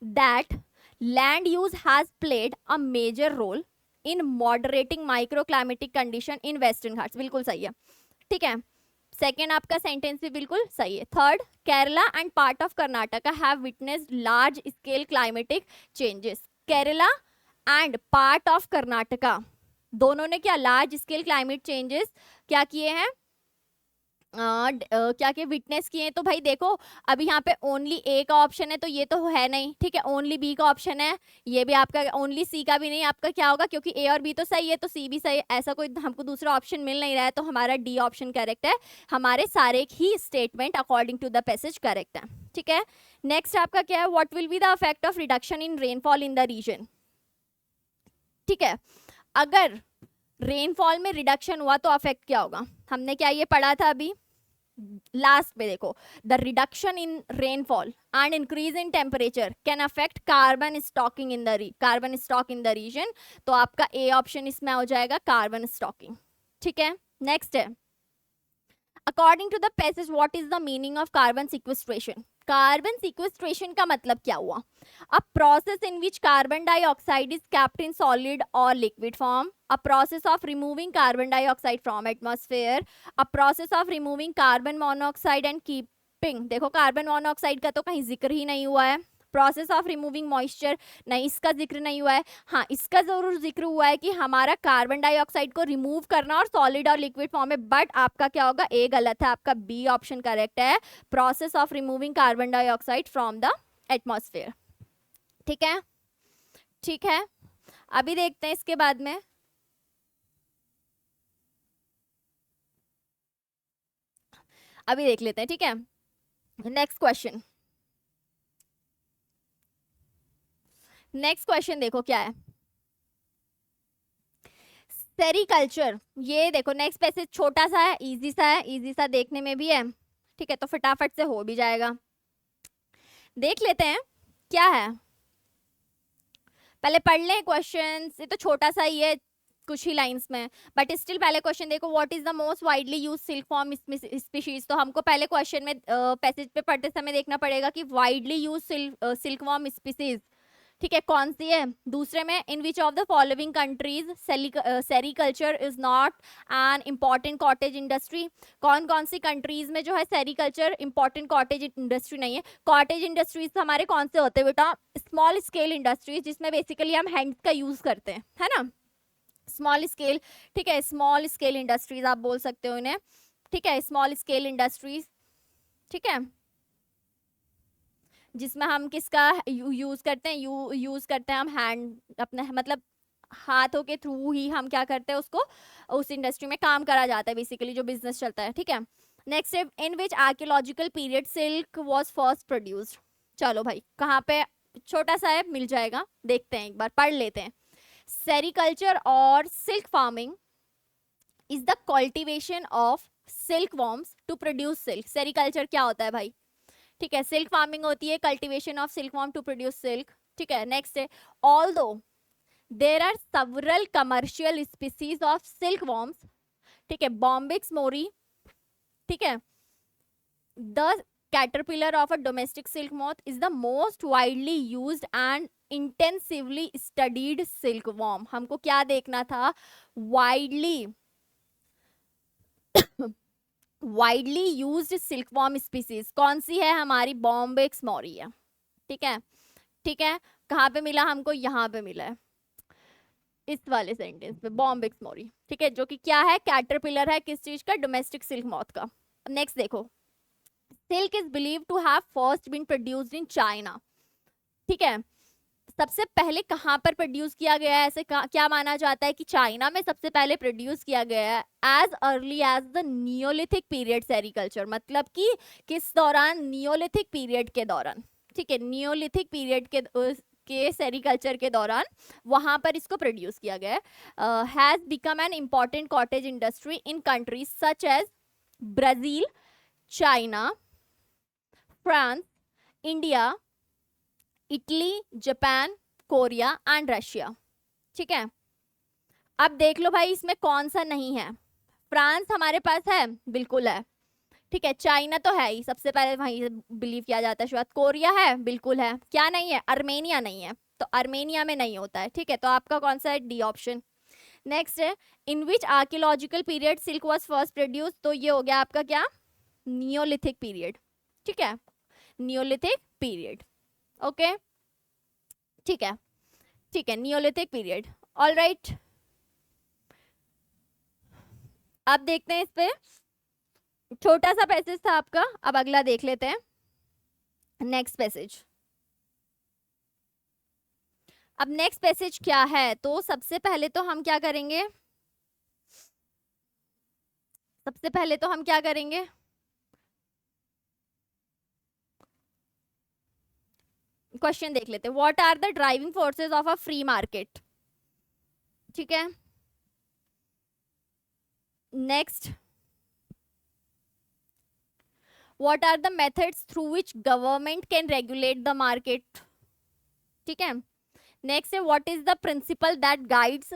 that land use has played a major role in moderating micro climatic condition in Western Ghats. बिल्कुल सही है, ठीक है। सेकेंड आपका सेंटेंस भी बिल्कुल सही है। Third, Kerala and part of Karnataka have witnessed large scale climatic changes. Kerala and part of Karnataka दोनों ने क्या लार्ज स्केल क्लाइमेट चेंजेस क्या किए हैं? क्या क्या विटनेस किए हैं। तो भाई देखो, अभी यहाँ पे ओनली ए का ऑप्शन है तो ये तो है नहीं, ठीक है, ओनली बी का ऑप्शन है, ये भी आपका ओनली सी का भी नहीं, आपका क्या होगा, क्योंकि ए और बी तो सही है तो सी भी सही है, ऐसा कोई हमको दूसरा ऑप्शन मिल नहीं रहा है, तो हमारा डी ऑप्शन करेक्ट है। हमारे सारे ही statement according to the passage correct है, ठीक है। नेक्स्ट आपका क्या है? What will be the effect of reduction in rainfall in the region, ठीक है। अगर रेनफॉल में रिडक्शन हुआ तो अफेक्ट क्या होगा? हमने क्या ये पढ़ा था अभी लास्ट पे, देखो, the reduction in rainfall and increase in temperature can affect carbon stocking in the carbon stock in the region. तो आपका ए ऑप्शन इसमें हो जाएगा कार्बन स्टॉकिंग, ठीक है। नेक्स्ट है, according to the passage what is the meaning of carbon sequestration. Carbon sequestration का मतलब क्या हुआ? A process in which carbon dioxide is kept in solid और liquid form, a process of removing carbon dioxide from atmosphere, a process of removing carbon monoxide and keeping, देखो carbon monoxide का तो कहीं जिक्र ही नहीं हुआ है, प्रोसेस ऑफ रिमूविंग मॉइस्चर नहीं, इसका जिक्र नहीं हुआ है। हाँ, इसका जरूर जिक्र हुआ है कि हमारा कार्बन डाइऑक्साइड को रिमूव करना और सॉलिड और लिक्विड फॉर्म में, बट आपका क्या होगा? ए गलत है, आपका बी ऑप्शन करेक्ट है, process of removing carbon dioxide from the atmosphere, ठीक है, ठीक है। अभी देखते हैं इसके बाद में, अभी देख लेते हैं, ठीक है। नेक्स्ट क्वेश्चन, नेक्स्ट क्वेश्चन देखो क्या है, सेरीकल्चर। ये देखो नेक्स्ट पैसेज छोटा सा है, इजी सा है, इजी सा देखने में भी है, ठीक है, तो फटाफट से हो भी जाएगा। देख लेते हैं क्या है, पहले पढ़ लें क्वेश्चंस, ये तो छोटा सा ही है, कुछ ही लाइंस में, बट स्टिल पहले क्वेश्चन देखो, what is the most widely use silk form species. तो हमको पहले क्वेश्चन में पैसेज पे पढ़ते समय देखना पड़ेगा कि widely use silk form species, ठीक है, कौन सी है। दूसरे में, in which of the following countries sericulture is not an important cottage industry. कौन कौन सी कंट्रीज में जो है सेरीकल्चर इंपॉर्टेंट कॉटेज इंडस्ट्री नहीं है। कॉटेज इंडस्ट्रीज हमारे कौन से होते हैं बेटा? स्मॉल स्केल इंडस्ट्रीज, जिसमें बेसिकली हम हैंड्स का यूज करते हैं, है ना, स्मॉल स्केल, ठीक है, स्मॉल स्केल इंडस्ट्रीज आप बोल सकते हो इन्हें, ठीक है, स्मॉल स्केल इंडस्ट्रीज, ठीक है, जिसमें हम किसका यूज करते हैं? यूज करते हैं हम हैंड, अपने मतलब हाथों के थ्रू ही हम क्या करते हैं, उसको उस इंडस्ट्री में काम करा जाता है, बेसिकली जो बिजनेस चलता है, ठीक है। Next, in which archaeological period silk was first produced. चलो भाई, कहाँ पे? छोटा सा है, मिल जाएगा, देखते हैं एक बार, पढ़ लेते हैं। सेरीकल्चर और silk farming is the cultivation of silkworms to produce silk. Sericulture क्या होता है भाई? ठीक है, सिल्क फार्मिंग होती है, cultivation of silkworm to produce silk. ठीक है, नेक्स्ट है although there are several commercial species of silkworms, ठीक है, बॉम्बिक्स मोरी, ठीक है, the caterpillar of a domestic silk moth is the most widely used and intensively studied silkworm। हमको क्या देखना था, widely widely used silkworm species कौन सी है, हमारी बॉम्बिक्स मोरी है। ठीक है, ठीक है, कहाँ पे मिला हमको, यहाँ पे मिला है इस वाले सेंटेंस पे, बॉम्बिक्स मोरी। ठीक है, जो कि क्या है, कैटरपिलर है, किस चीज का, डोमेस्टिक सिल्क मॉथ का। नेक्स्ट देखो, silk is believe to have first been produced in China. ठीक है, सबसे पहले कहाँ पर प्रोड्यूस किया गया है, ऐसे क्या माना जाता है कि चाइना में सबसे पहले प्रोड्यूस किया गया है as early as the Neolithic period sericulture. मतलब कि किस दौरान, नियोलिथिक पीरियड के दौरान। ठीक है, नियोलिथिक पीरियड के सेरिकल्चर के दौरान वहां पर इसको प्रोड्यूस किया गया है। Has become an important cottage industry in countries such as Brazil, China, France, India, Italy, Japan, Korea and Russia. ठीक है, अब देख लो भाई इसमें कौन सा नहीं है। फ्रांस हमारे पास है, बिल्कुल है। ठीक है, चाइना तो है ही, सबसे पहले वहीं बिलीव किया जाता है शुरुआत। कोरिया है, बिल्कुल है। क्या नहीं है, अर्मेनिया नहीं है, तो अर्मेनिया में नहीं होता है। ठीक है, तो आपका कौन सा है, डी ऑप्शन। नेक्स्ट है, in which archaeological period silk was first produce, तो ये हो गया आपका क्या, नियोलिथिक पीरियड। ठीक है, नियोलिथिक पीरियड, ओके, ठीक है, ठीक है, नियोलिथिक पीरियड, ऑल राइट। अब देखते हैं इस पे, छोटा सा पैसेज था आपका, अब अगला देख लेते हैं, नेक्स्ट पैसेज। अब नेक्स्ट पैसेज क्या है, तो सबसे पहले तो हम क्या करेंगे, सबसे पहले तो हम क्या करेंगे, क्वेश्चन देख लेते हैं। What are the driving forces of a free market. ठीक है, next, what are the methods through which government can regulate the market. ठीक है, नेक्स्ट है, what is the principle that guides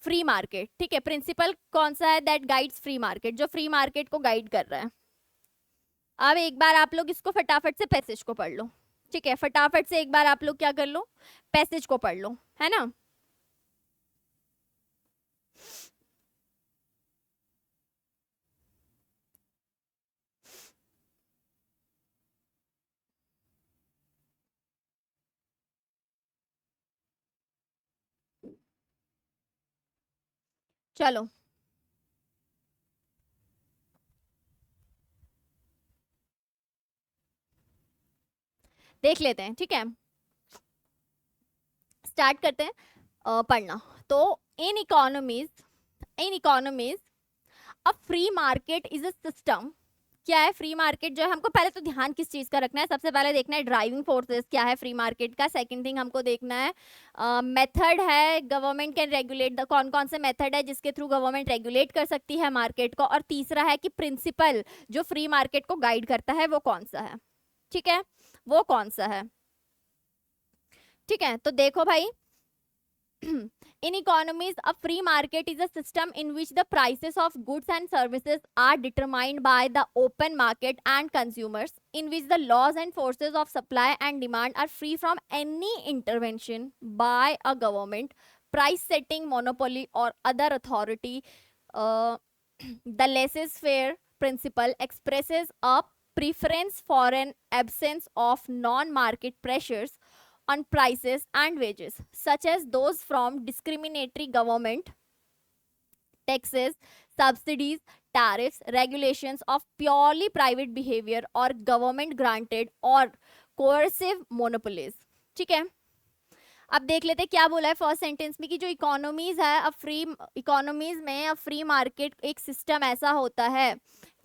free market. ठीक है, प्रिंसिपल कौन सा है, दैट गाइड्स फ्री मार्केट, जो फ्री मार्केट को गाइड कर रहा है। अब एक बार आप लोग इसको फटाफट से पैसेज को पढ़ लो। ठीक है, फटाफट से एक बार आप लोग क्या कर लो, पैसेज को पढ़ लो, है ना। चलो देख लेते हैं। ठीक है, स्टार्ट करते हैं पढ़ना। तो in economies a free market is a system. क्या है फ्री मार्केट, जो है हमको पहले तो ध्यान किस चीज का रखना है, सबसे पहले देखना है ड्राइविंग फोर्सेस क्या है फ्री मार्केट का। सेकंड थिंग हमको देखना है मेथड है, गवर्नमेंट कैन रेगुलेट द, कौन कौन से मेथड है जिसके थ्रू गवर्नमेंट रेगुलेट कर सकती है मार्केट को। और तीसरा है कि प्रिंसिपल जो फ्री मार्केट को गाइड करता है वो कौन सा है। ठीक है, वो कौन सा है। ठीक है, तो देखो भाई, in economies a free market is a system in which the prices of goods and services are determined by the open market and consumers, in which the laws and forces of supply and demand are free from any intervention by a government, price setting monopoly or other authority. The laissez-faire principle expresses a preference for an absence of non-market pressures on prices and wages, such as those from discriminatory government taxes, subsidies, tariffs, regulations of purely private behavior or government granted or coercive monopolies. ठीक है, अब देख लेते क्या बोला है first sentence में कि जो इकोनॉमीज है, अब फ्री इकोनॉमीज में अब फ्री मार्केट एक सिस्टम ऐसा होता है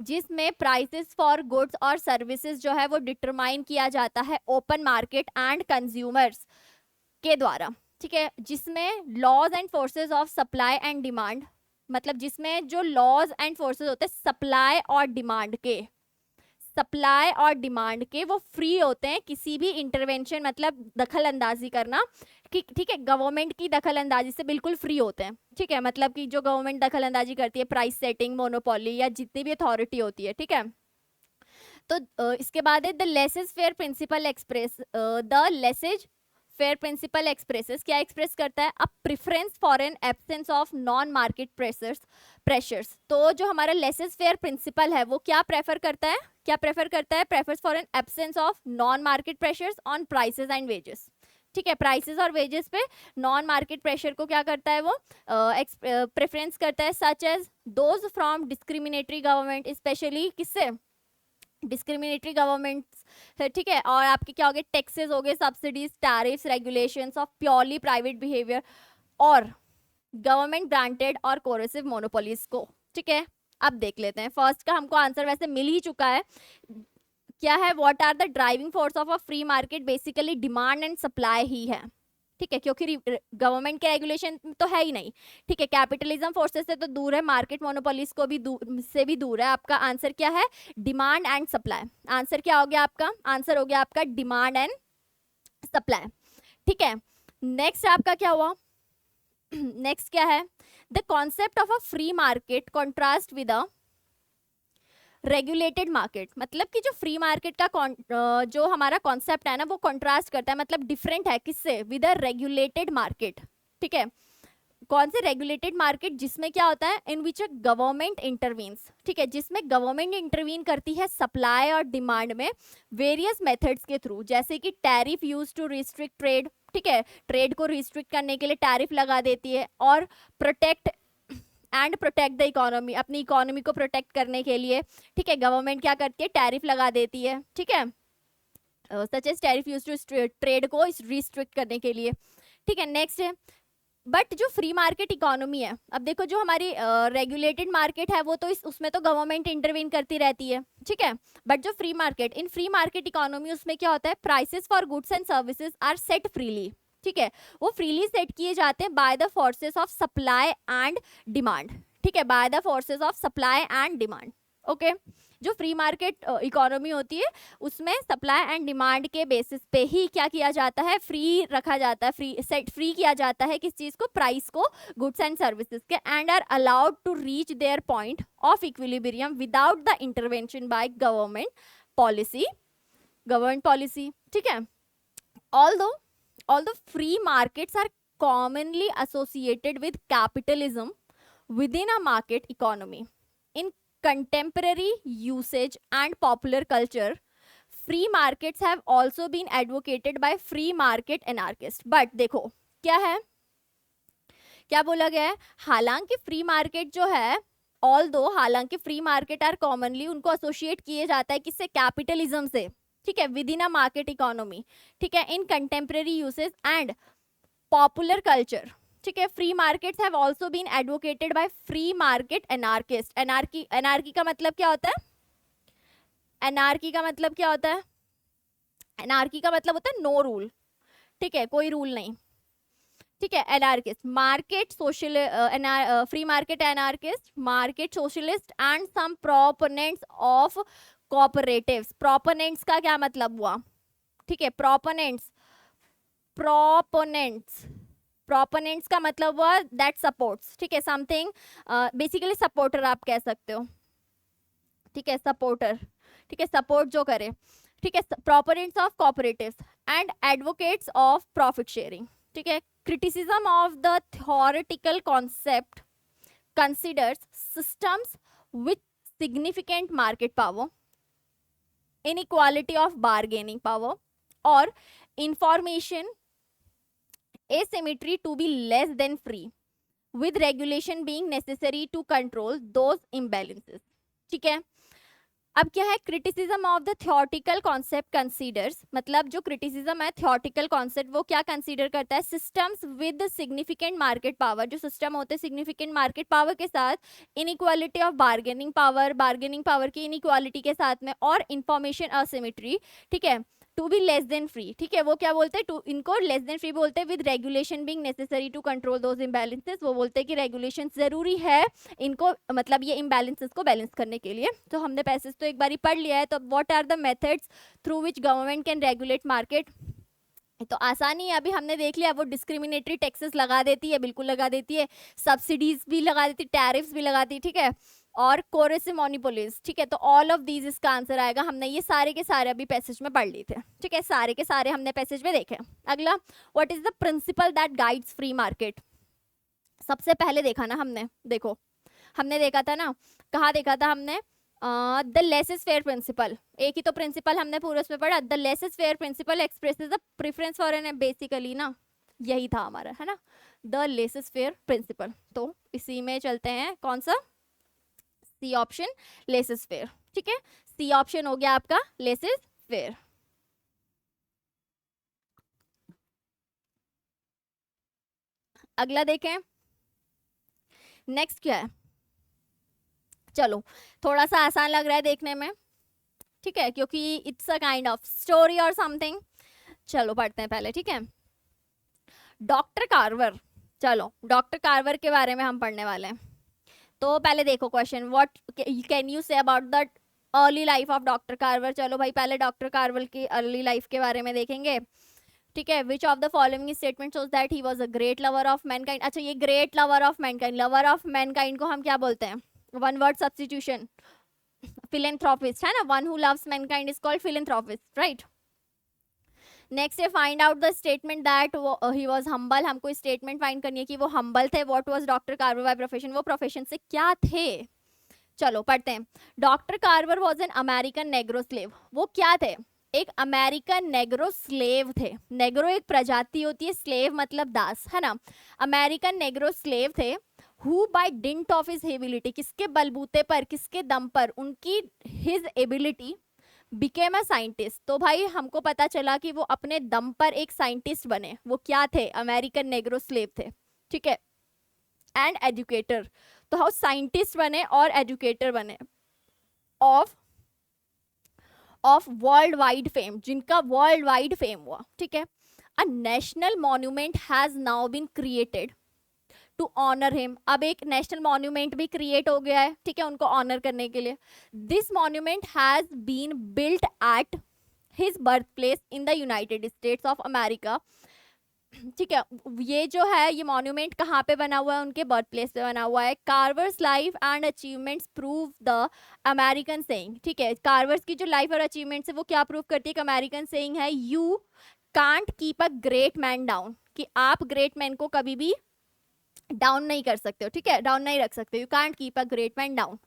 जिसमें प्राइसेस फॉर गुड्स और सर्विसेज जो है वो डिटरमाइन किया जाता है ओपन मार्केट एंड कंज्यूमर्स के द्वारा। ठीक है, जिसमें laws and forces of supply and demand, मतलब जिसमें जो लॉज एंड फोर्सेस होते हैं सप्लाई और डिमांड के, सप्लाई और डिमांड के वो फ्री होते हैं किसी भी इंटरवेंशन मतलब दखल अंदाजी करना, ठीक है, गवर्नमेंट की दखल अंदाजी से बिल्कुल फ्री होते हैं, ठीक है, मतलब कि जो गवर्नमेंट दखल अंदाजी करती है प्राइस सेटिंग, मोनोपोली या जितनी भी अथॉरिटी होती है, ठीक है। तो इसके बाद है the laissez faire principle express, the laissez faire principle expresses, क्या एक्सप्रेस करता है, a preference for an absence of non market pressures. तो जो हमारा लेसेज फेयर प्रिंसिपल है वो क्या प्रेफर करता है, क्या प्रेफर करता है, prefers for an absence of non market pressures on prices and wages, ठीक है, प्राइसेस और वेजेस पे नॉन मार्केट प्रेशर को क्या करता है वो प्रेफरेंस करता है, such as those from discriminatory government, specially किससे, डिस्क्रिमिनेटरी गवर्नमेंट्स, ठीक है, और आपके क्या हो गए, टैक्सेस हो गए, subsidies, tariffs, regulations of purely private behaviour और गवर्नमेंट ग्रांटेड और कोरेसिव मोनोपोलीज को, ठीक है। अब देख लेते हैं, फर्स्ट का हमको आंसर वैसे मिल ही चुका है, क्या है, what are the driving force of a free market, basically demand and supply ही है, ठीक है, क्योंकि गवर्नमेंट के रेगुलेशन तो है ही नहीं, ठीक है, कैपिटलिज्म फोर्सेस से तो दूर है, मार्केट मोनोपोलीज को भी दूर है। आपका आंसर क्या है, डिमांड एंड सप्लाई, आंसर क्या हो गया आपका, आंसर हो गया आपका डिमांड एंड सप्लाई, ठीक है। नेक्स्ट आपका क्या हुआ, नेक्स्ट क्या है, the concept of a free market contrast with a regulated market, मतलब कि जो फ्री मार्केट का जो हमारा कॉन्सेप्ट है ना वो कॉन्ट्रास्ट करता है, मतलब डिफरेंट है किससे, विद अ रेगुलेटेड मार्केट, ठीक है, कौन से रेगुलेटेड मार्केट, जिसमें क्या होता है, इन विच गवर्नमेंट इंटरवीन्स, ठीक है, जिसमें गवर्नमेंट इंटरवीन करती है सप्लाई और डिमांड में वेरियस मेथड्स के थ्रू, जैसे कि tariff use to restrict trade, ठीक है, ट्रेड को रिस्ट्रिक्ट करने के लिए टैरिफ लगा देती है, और प्रोटेक्ट द इकोनॉमी, अपनी इकोनॉमी को प्रोटेक्ट करने के लिए, ठीक है, गवर्नमेंट क्या करती है, टैरिफ लगा देती है, ठीक है, such as tariff use to trade को रिस्ट्रिक्ट करने के लिए, ठीक है। नेक्स्ट है, बट जो फ्री मार्केट इकोनॉमी है, अब देखो जो हमारी रेगुलेटेड मार्केट है वो तो उसमें तो गवर्नमेंट इंटरवीन करती रहती है, ठीक है, बट जो free market, in free market economy उसमें क्या होता है, prices for goods and services are set freely, ठीक है, वो फ्रीली सेट किए जाते हैं by the forces of supply and demand, ठीक है, by the forces of supply and demand, okay. जो फ्री मार्केट इकोनॉमी होती है उसमें सप्लाई एंड डिमांड के बेसिस पे ही क्या किया जाता है, फ्री रखा जाता है, फ्री किया जाता है किस चीज को, प्राइस को, गुड्स एंड सर्विसेज के, and are allowed to reach their point of equilibrium without the intervention by government policy, ठीक है। Although free markets are commonly associated with capitalism within a market economy, in contemporary usage and popular culture, free markets have also been advocated by free market anarchists. But देखो क्या है, क्या बोला गया है, हालांकि फ्री मार्केट जो है, हालांकि फ्री मार्केट आर कॉमनली, उनको एसोसिएट किए जाता है किससे, कैपिटलिज्म से, ठीक है, within a market economy, ठीक है, इन contemporary usage and popular culture, ठीक है, free markets have also been advocated by free market anarchist. Anarchy का मतलब क्या होता है, एनार्की का मतलब क्या होता है, एनार्की का मतलब होता है नो रूल, ठीक है, कोई रूल नहीं, ठीक है, anarchist, market social, free market anarchist, market socialist and some proponents of cooperatives. Proponents का क्या मतलब हुआ, ठीक है, प्रोपोनेंट्स का मतलब हुआ दैट सपोर्ट्स, ठीक है, समथिंग, बेसिकली सपोर्टर आप कह सकते हो, ठीक है, सपोर्टर, ठीक है, सपोर्ट जो करे, ठीक है, proponents of cooperatives and advocates of profit sharing, ठीक है। Criticism of the theoretical concept considers systems with significant market power, inequality of bargaining power or information asymmetry to be less than free, with regulation being necessary to control those imbalances, ठीक है। अब क्या है, criticism of the theoretical concept considers, मतलब जो criticism है theoretical concept वो क्या कंसीडर करता है, systems with significant market power, जो सिस्टम होते हैं सिग्निफिकेंट मार्केट पावर के साथ, इनइक्वालिटी ऑफ बार्गेनिंग पावर की इनइक्वालिटी के साथ में, और इंफॉर्मेशन असिमेट्री, ठीक है, to be less than free, ठीक है, वो क्या बोलते हैं, टू, इनको लेस देन फ्री बोलते हैं, with regulation being necessary to control those imbalances, वो बोलते हैं कि रेगुलेशन जरूरी है इनको, मतलब ये इम्बैलेंसेस को बैलेंस करने के लिए। तो हमने पैसेज तो एक बार ही पढ़ लिया है, तो what are the methods through which government can regulate market, तो आसानी है, अभी हमने देख लिया, वो डिस्क्रिमिनेटरी टैक्सेस लगा देती है, बिल्कुल लगा देती है, सब्सिडीज भी लगा देती, टैरिफ्स भी लगाती है, ठीक है, और कोरेसिव मोनोपोलीज, ठीक है, तो ऑल ऑफ दीज इसका आंसर आएगा। हमने ये सारे के सारे अभी पैसेज में पढ़ लिए थे, ठीक है, सारे के सारे हमने पैसेज में देखे। अगला, what is the principle that guides free market, सबसे पहले देखा ना हमने, देखो हमने देखा था ना, कहाँ देखा था हमने, the laissez faire principle, एक ही तो प्रिंसिपल हमने पूरे उसमें पढ़ा, the laissez faire principle expresses the preference for an, basically ना यही था हमारा, है ना, the laissez faire principle. तो इसी में चलते हैं, कौन सा, C option, laissez faire, ठीक है, सी ऑप्शन हो गया आपका लेस इज फेयर। अगला देखें, नेक्स्ट क्या है, चलो थोड़ा सा आसान लग रहा है देखने में, ठीक है, क्योंकि it's a kind of story और समथिंग। चलो पढ़ते हैं पहले, ठीक है, डॉक्टर कार्वर, चलो डॉक्टर कार्वर के बारे में हम पढ़ने वाले हैं। तो पहले देखो question, what can you say about the early life of doctor Carver. चलो भाई पहले डॉक्टर कार्वर की अर्ली लाइफ के बारे में देखेंगे, ठीक है, which of the following statement shows that he was a great lover of Mankind. अच्छा, ये great lover of Mankind, lover of Mankind को हम क्या बोलते हैं, वन वर्ड सब्स्टिट्यूशन, philanthropist है ना, one who loves mankind is called philanthropist, right. Next है find out the statement that he was humble, हमको स्टेटमेंट फाइंड करनी है कि वो हम्बल थे। What was doctor Carver by profession, वो प्रोफेशन से क्या थे। चलो पढ़ते हैं, doctor Carver was an American Negro slave, वो क्या थे, एक अमेरिकन नेग्रो स्लेव थे। नेग्रो एक प्रजाति होती है, स्लेव मतलब दास, है ना, अमेरिकन नेग्रो स्लेव थे। Who by dint of his ability, किसके बलबूते पर, किसके दम पर, उनकी his ability became a scientist. तो भाई हमको पता चला कि वो अपने दम पर एक साइंटिस्ट बने। वो क्या थे, अमेरिकन नेग्रो स्लेव थे, ठीक है, एंड एजुकेटर। तो हाउ साइंटिस्ट बने और एजुकेटर बने ऑफ वर्ल्ड वाइड फेम, जिनका वर्ल्ड वाइड फेम हुआ, ठीक है। A national monument has now been created to honour him, अब एक नेशनल मॉन्यूमेंट भी क्रिएट हो गया है, ठीक है, उनको ऑनर करने के लिए। This monument has been built at his birth place in the United States of America, ठीक है। ये जो है, ये मॉन्यूमेंट कहाँ पे बना हुआ है, उनके बर्थ प्लेस पे बना हुआ है। Carver's life and achievements prove the American saying, ठीक है, कार्वर्स की जो लाइफ और अचीवमेंट्स है वो क्या प्रूव करती है, एक अमेरिकन सेइंग है, you can't keep a great man down, कि आप ग्रेट मैन को कभी भी डाउन नहीं कर सकते हो, ठीक है, डाउन नहीं रख सकते, you can't keep a great man down.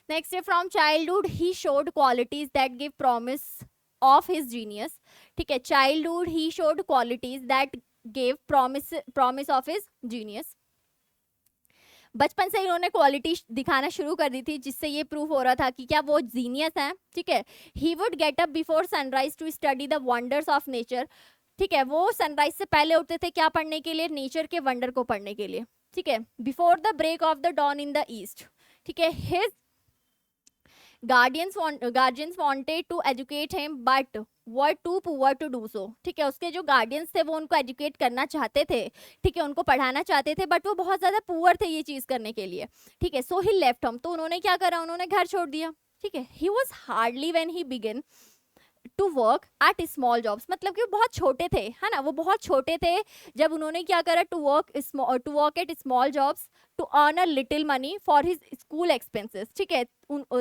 Next है from childhood he showed qualities that give promise of his genius, ठीक है, childhood he showed qualities that give promise of his genius. बचपन से इन्होंने क्वालिटी दिखाना शुरू कर दी थी, जिससे ये प्रूफ हो रहा था कि क्या वो जीनियस हैं, ठीक है। He would get up before sunrise to study the wonders of nature, ठीक है, वो सनराइज से पहले उठते थे, क्या पढ़ने के लिए, नेचर के वंडर को पढ़ने के लिए, ठीक है। Before the break of the dawn in the east, ठीक है, his guardians wanted to educate him but were too poor to do so, ठीक है, उसके जो गार्डियंस थे वो उनको एजुकेट करना चाहते थे, ठीक है, उनको पढ़ाना चाहते थे, बट वो बहुत ज्यादा पुअर थे ये चीज करने के लिए, ठीक है। सो ही लेफ्ट होम, तो उन्होंने क्या करा, उन्होंने घर छोड़ दिया, ठीक है। He was hardly when he begin to work at small jobs, मतलब कि वो बहुत छोटे थे, है ना, वो बहुत छोटे थे जब उन्होंने क्या करा, to work at small jobs to earn a little money for his school expenses, ठीक है,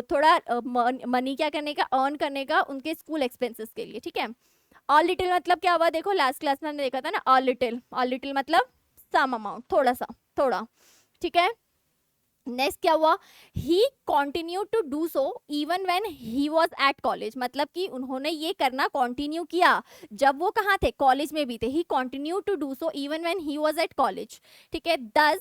थोड़ा मनी क्या करने का, अर्न करने का उनके स्कूल एक्सपेंसेस के लिए, ठीक है। अ लिटिल मतलब क्या हुआ, देखो लास्ट क्लास में हमने देखा था ना, अ लिटिल मतलब सम अमाउंट, थोड़ा सा, थोड़ा, ठीक है। नेक्स्ट क्या हुआ, he continue to do so even when he was at college, मतलब कि उन्होंने ये करना कॉन्टिन्यू किया जब वो कहाँ थे, कॉलेज में भी थे। He continue to do so even when he was at college, ठीक है। Thus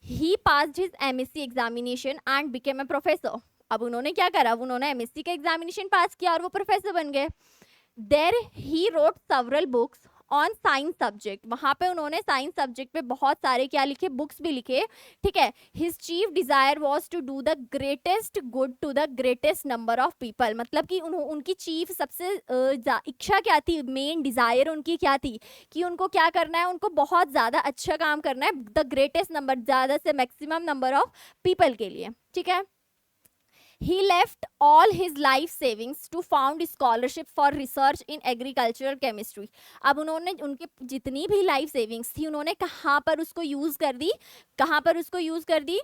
he passed his MSc examination and became a professor, अब उन्होंने क्या करा, उन्होंने एमएससी का एग्जामिनेशन पास किया और वो प्रोफेसर बन गए। There he wrote several books on science subject, वहां पे उन्होंने साइंस सब्जेक्ट पे बहुत सारे क्या लिखे, बुक्स भी लिखे, ठीक है। His chief desire was to do the greatest good to the greatest number of people, मतलब कि उनकी चीफ सबसे इच्छा क्या थी, मेन डिजायर उनकी क्या थी कि उनको क्या करना है, उनको बहुत ज्यादा अच्छा काम करना है द ग्रेटेस्ट नंबर, ज्यादा से मैक्सिमम नंबर ऑफ पीपल के लिए, ठीक है। He left all his life savings to found scholarship for research in agricultural chemistry. अब उन्होंने उनके जितनी भी लाइफ सेविंग्स थी उन्होंने कहाँ पर उसको यूज कर दी, कहाँ पर उसको यूज कर दी,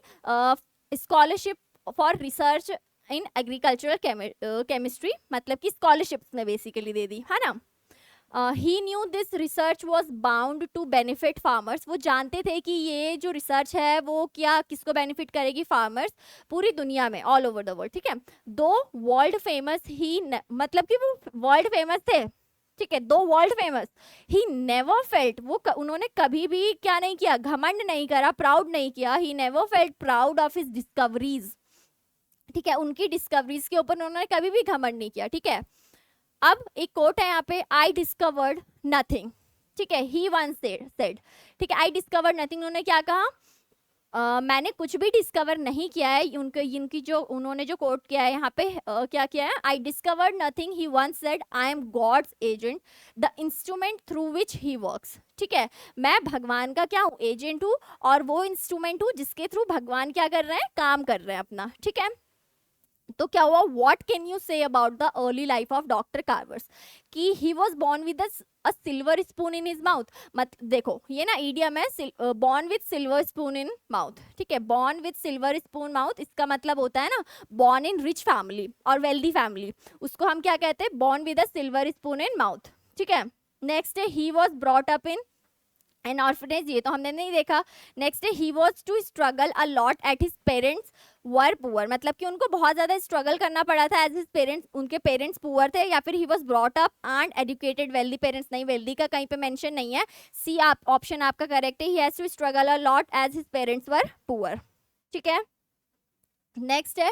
scholarship for research in agricultural chemistry, मतलब कि स्कॉलरशिप्स में बेसिकली दे दी, है ना। He knew this research was bound to benefit farmers, वो जानते थे कि ये जो रिसर्च है वो क्या किसको बेनिफिट करेगी, फार्मर्स, पूरी दुनिया में, ऑल ओवर द वर्ल्ड, ठीक है। दो वर्ल्ड फेमस ही, मतलब कि वो वर्ल्ड फेमस थे, ठीक है, दो world famous, he never felt, वो उन्होंने कभी भी क्या नहीं किया, घमंड नहीं करा, प्राउड नहीं किया, he never felt proud of his discoveries, ठीक है, उनकी डिस्कवरीज के ऊपर उन्होंने कभी भी घमंड नहीं किया, ठीक है। अब एक कोट है यहाँ पे, आई डिस्कवर्ड नथिंग, ठीक है, ही वंस सेड, ठीक है, आई डिस्कवर्ड नथिंग, उन्होंने क्या कहा, मैंने कुछ भी डिस्कवर नहीं किया है, इनकी जो उन्होंने जो कोट किया है यहाँ पे, क्या किया है, I discovered nothing, he once said, I am God's agent, the instrument through which he works, ठीक है, मैं भगवान का क्या हूँ, एजेंट हूँ, और वो इंस्ट्रूमेंट हूँ जिसके थ्रू भगवान क्या कर रहे हैं, काम कर रहे हैं अपना, ठीक है। तो क्या हुआ, what can you say about the early life of doctor Carver's, कि he was born with a silver spoon in his mouth, मत देखो ये ना इडियम है, born with silver spoon in mouth, ठीक है, born with silver spoon mouth, इसका मतलब होता है ना बॉर्न इन रिच फैमिली और वेल्दी फैमिली, उसको हम क्या कहते हैं, born with a silver spoon in mouth, ठीक है। नेक्स्ट है, he was brought up in an orphanage, ये तो हमने नहीं देखा। नेक्स्ट है, he was to struggle a lot at his parents were poor, मतलब कि उनको बहुत ज्यादा स्ट्रगल करना पड़ा था एज हिज पेरेंट्स, उनके पेरेंट्स पुअर थे, या फिर he was brought up and educated wealthy parents, नहीं वेल्दी का कहीं पे मेंशन नहीं है, सी आप ऑप्शन आपका करेक्ट है, he has to struggle a lot as his parents were poor, ठीक है। नेक्स्ट है,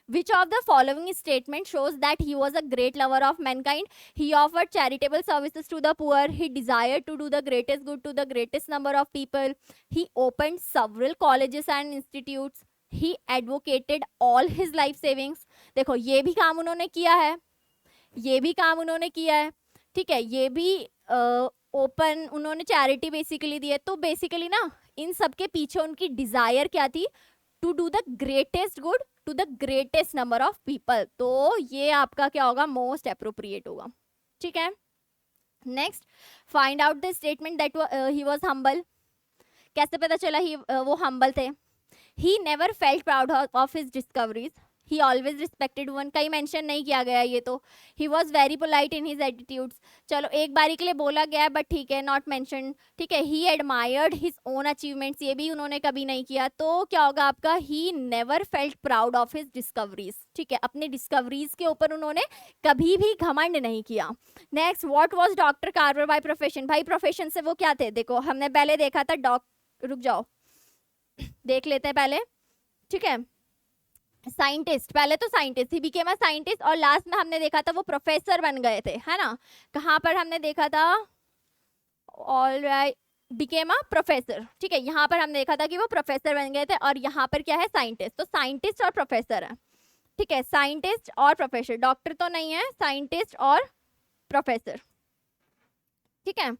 which of the following statement shows that he was a great lover of mankind, he offered charitable services to the poor, he desired to do the greatest good to the greatest number of people, he opened several colleges and institutes, he advocated all his life savings, देखो ये भी काम उन्होंने किया है, ये भी काम उन्होंने किया है, ठीक है, ये भी ओपन उन्होंने चैरिटी बेसिकली दी है, तो बेसिकली ना इन सब के पीछे उनकी डिजायर क्या थी, to do the greatest good to the greatest number of people, तो ये आपका क्या होगा, मोस्ट अप्रोप्रिएट होगा, ठीक है। Next, find out the statement that he was humble, कैसे पता चला ही वो हम्बल थे, he never felt proud of his discoveries, he always respected one, कहीं मेंशन नहीं किया गया ये तो, he was very polite in his attitudes, चलो एक बारी के लिए बोला गया है बट ठीक है, नॉट मेंशन, ठीक है। ही एडमायर्ड हिज ओन अचीवमेंट्स, ये भी उन्होंने कभी नहीं किया, तो क्या होगा आपका, he never felt proud of his discoveries, ठीक है, अपने डिस्कवरीज के ऊपर उन्होंने कभी भी घमंड नहीं किया। Next, what was doctor Carver by profession, भाई प्रोफेशन से वो क्या थे, देखो हमने पहले देखा था रुक जाओ देख लेते हैं पहले, ठीक है, साइंटिस्ट, पहले तो scientist he became a scientist, और लास्ट में हमने देखा था वो प्रोफेसर बन गए थे, है ना, कहाँ पर हमने देखा था, ऑलराइट बिकेम अ प्रोफेसर, ठीक है, यहाँ पर हमने देखा था कि वो प्रोफेसर बन गए थे, और यहाँ पर क्या है, साइंटिस्ट, तो साइंटिस्ट और प्रोफेसर है, ठीक है, साइंटिस्ट और प्रोफेसर, डॉक्टर तो नहीं है, साइंटिस्ट और प्रोफेसर, ठीक है,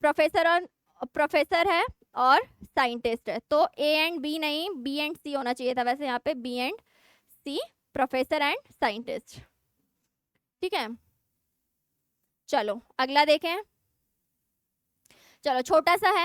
प्रोफेसर है और साइंटिस्ट है, तो ए एंड बी नहीं, बी एंड सी होना चाहिए था, वैसे यहाँ पे B and C, professor and scientist, ठीक है। चलो अगला देखें, चलो छोटा सा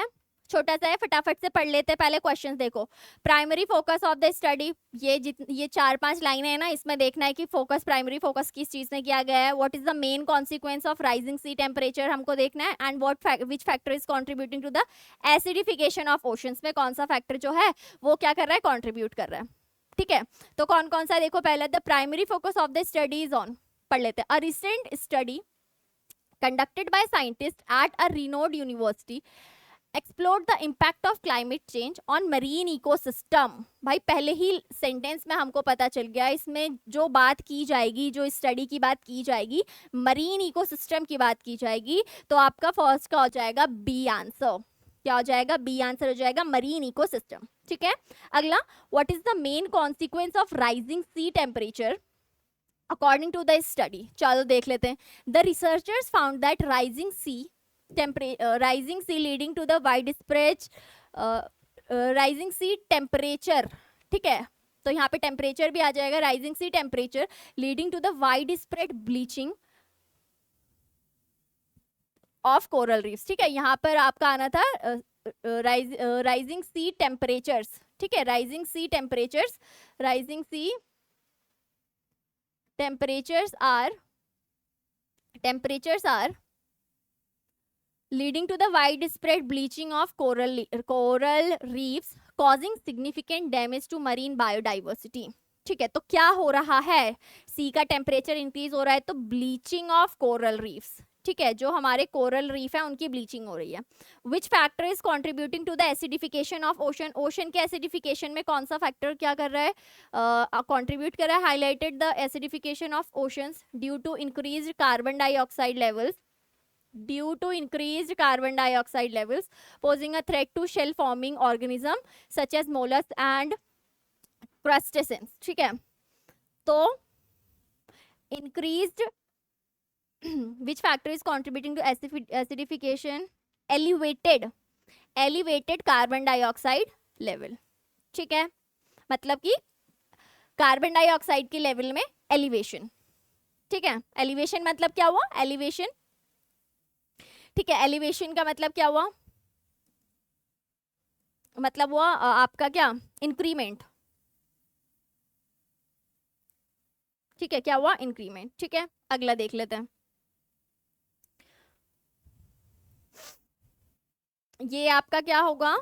है फटाफट से पढ़ लेते हैं, पहले क्वेश्चंस देखो। Primary focus of the study, ये 4-5 लाइनें हैं ना, इसमें देखना है कि फोकस, प्राइमरी फोकस किस चीज में किया गया है, what is the main consequence of rising sea temperature हमको देखना है, and which factor is contributing to the acidification of oceans, में कौन सा फैक्टर जो है वो क्या कर रहा है, कॉन्ट्रीब्यूट कर रहा है, ठीक है। तो कौन कौन सा देखो, पहले the primary focus of the study is on, पढ़ लेते हैं। A recent study conducted by scientists at a renowned university explore the impact of climate change on marine ecosystem. भाई पहले ही सेंटेंस में हमको पता चल गया, इसमें जो बात की जाएगी, जो स्टडी की बात की जाएगी, मरीन इकोसिस्टम की बात की जाएगी। तो आपका फर्स्ट का हो जाएगा बी आंसर। क्या हो जाएगा? बी आंसर हो जाएगा, मरीन इकोसिस्टम। ठीक है, अगला, what is the main consequence of rising sea temperature according to the study? चलो देख लेते हैं। The researchers found that rising sea leading to the widespread rising sea temperature। ठीक है, तो यहाँ पे टेम्परेचर भी आ जाएगा, rising sea temperature leading to the wide spread bleaching of coral reefs. ठीक है, यहाँ पर आपका आना था राइजिंग सी टेम्परेचर्स। ठीक है, rising sea temperatures, rising sea temperatures are leading to the widespread bleaching of coral reefs causing significant damage to marine biodiversity। ठीक है, तो क्या हो रहा है? सी का टेम्परेचर इंक्रीज हो रहा है तो ब्लीचिंग ऑफ कोरल रीफ्स। ठीक है, जो हमारे कोरल रीफ है उनकी ब्लीचिंग हो रही है। Which factor is contributing to the acidification of ocean? Ocean के एसिडिफिकेशन में कौन सा फैक्टर क्या कर रहा है, कंट्रीब्यूट कर रहा है? Highlighted the acidification of oceans due to increased carbon dioxide levels, due to increased carbon dioxide levels posing a threat to shell forming organism such as mollusks and crustaceans। ठीक है, तो increased which factor is contributing to acidification? elevated carbon dioxide level। ठीक है, मतलब कि carbon dioxide के level में elevation. ठीक है, एलिवेशन मतलब क्या हुआ? एलिवेशन। ठीक है, एलिवेशन का मतलब क्या हुआ? मतलब हुआ आपका क्या? इंक्रीमेंट। ठीक है, क्या हुआ? इंक्रीमेंट। ठीक है, अगला देख लेते हैं। ये आपका क्या होगा?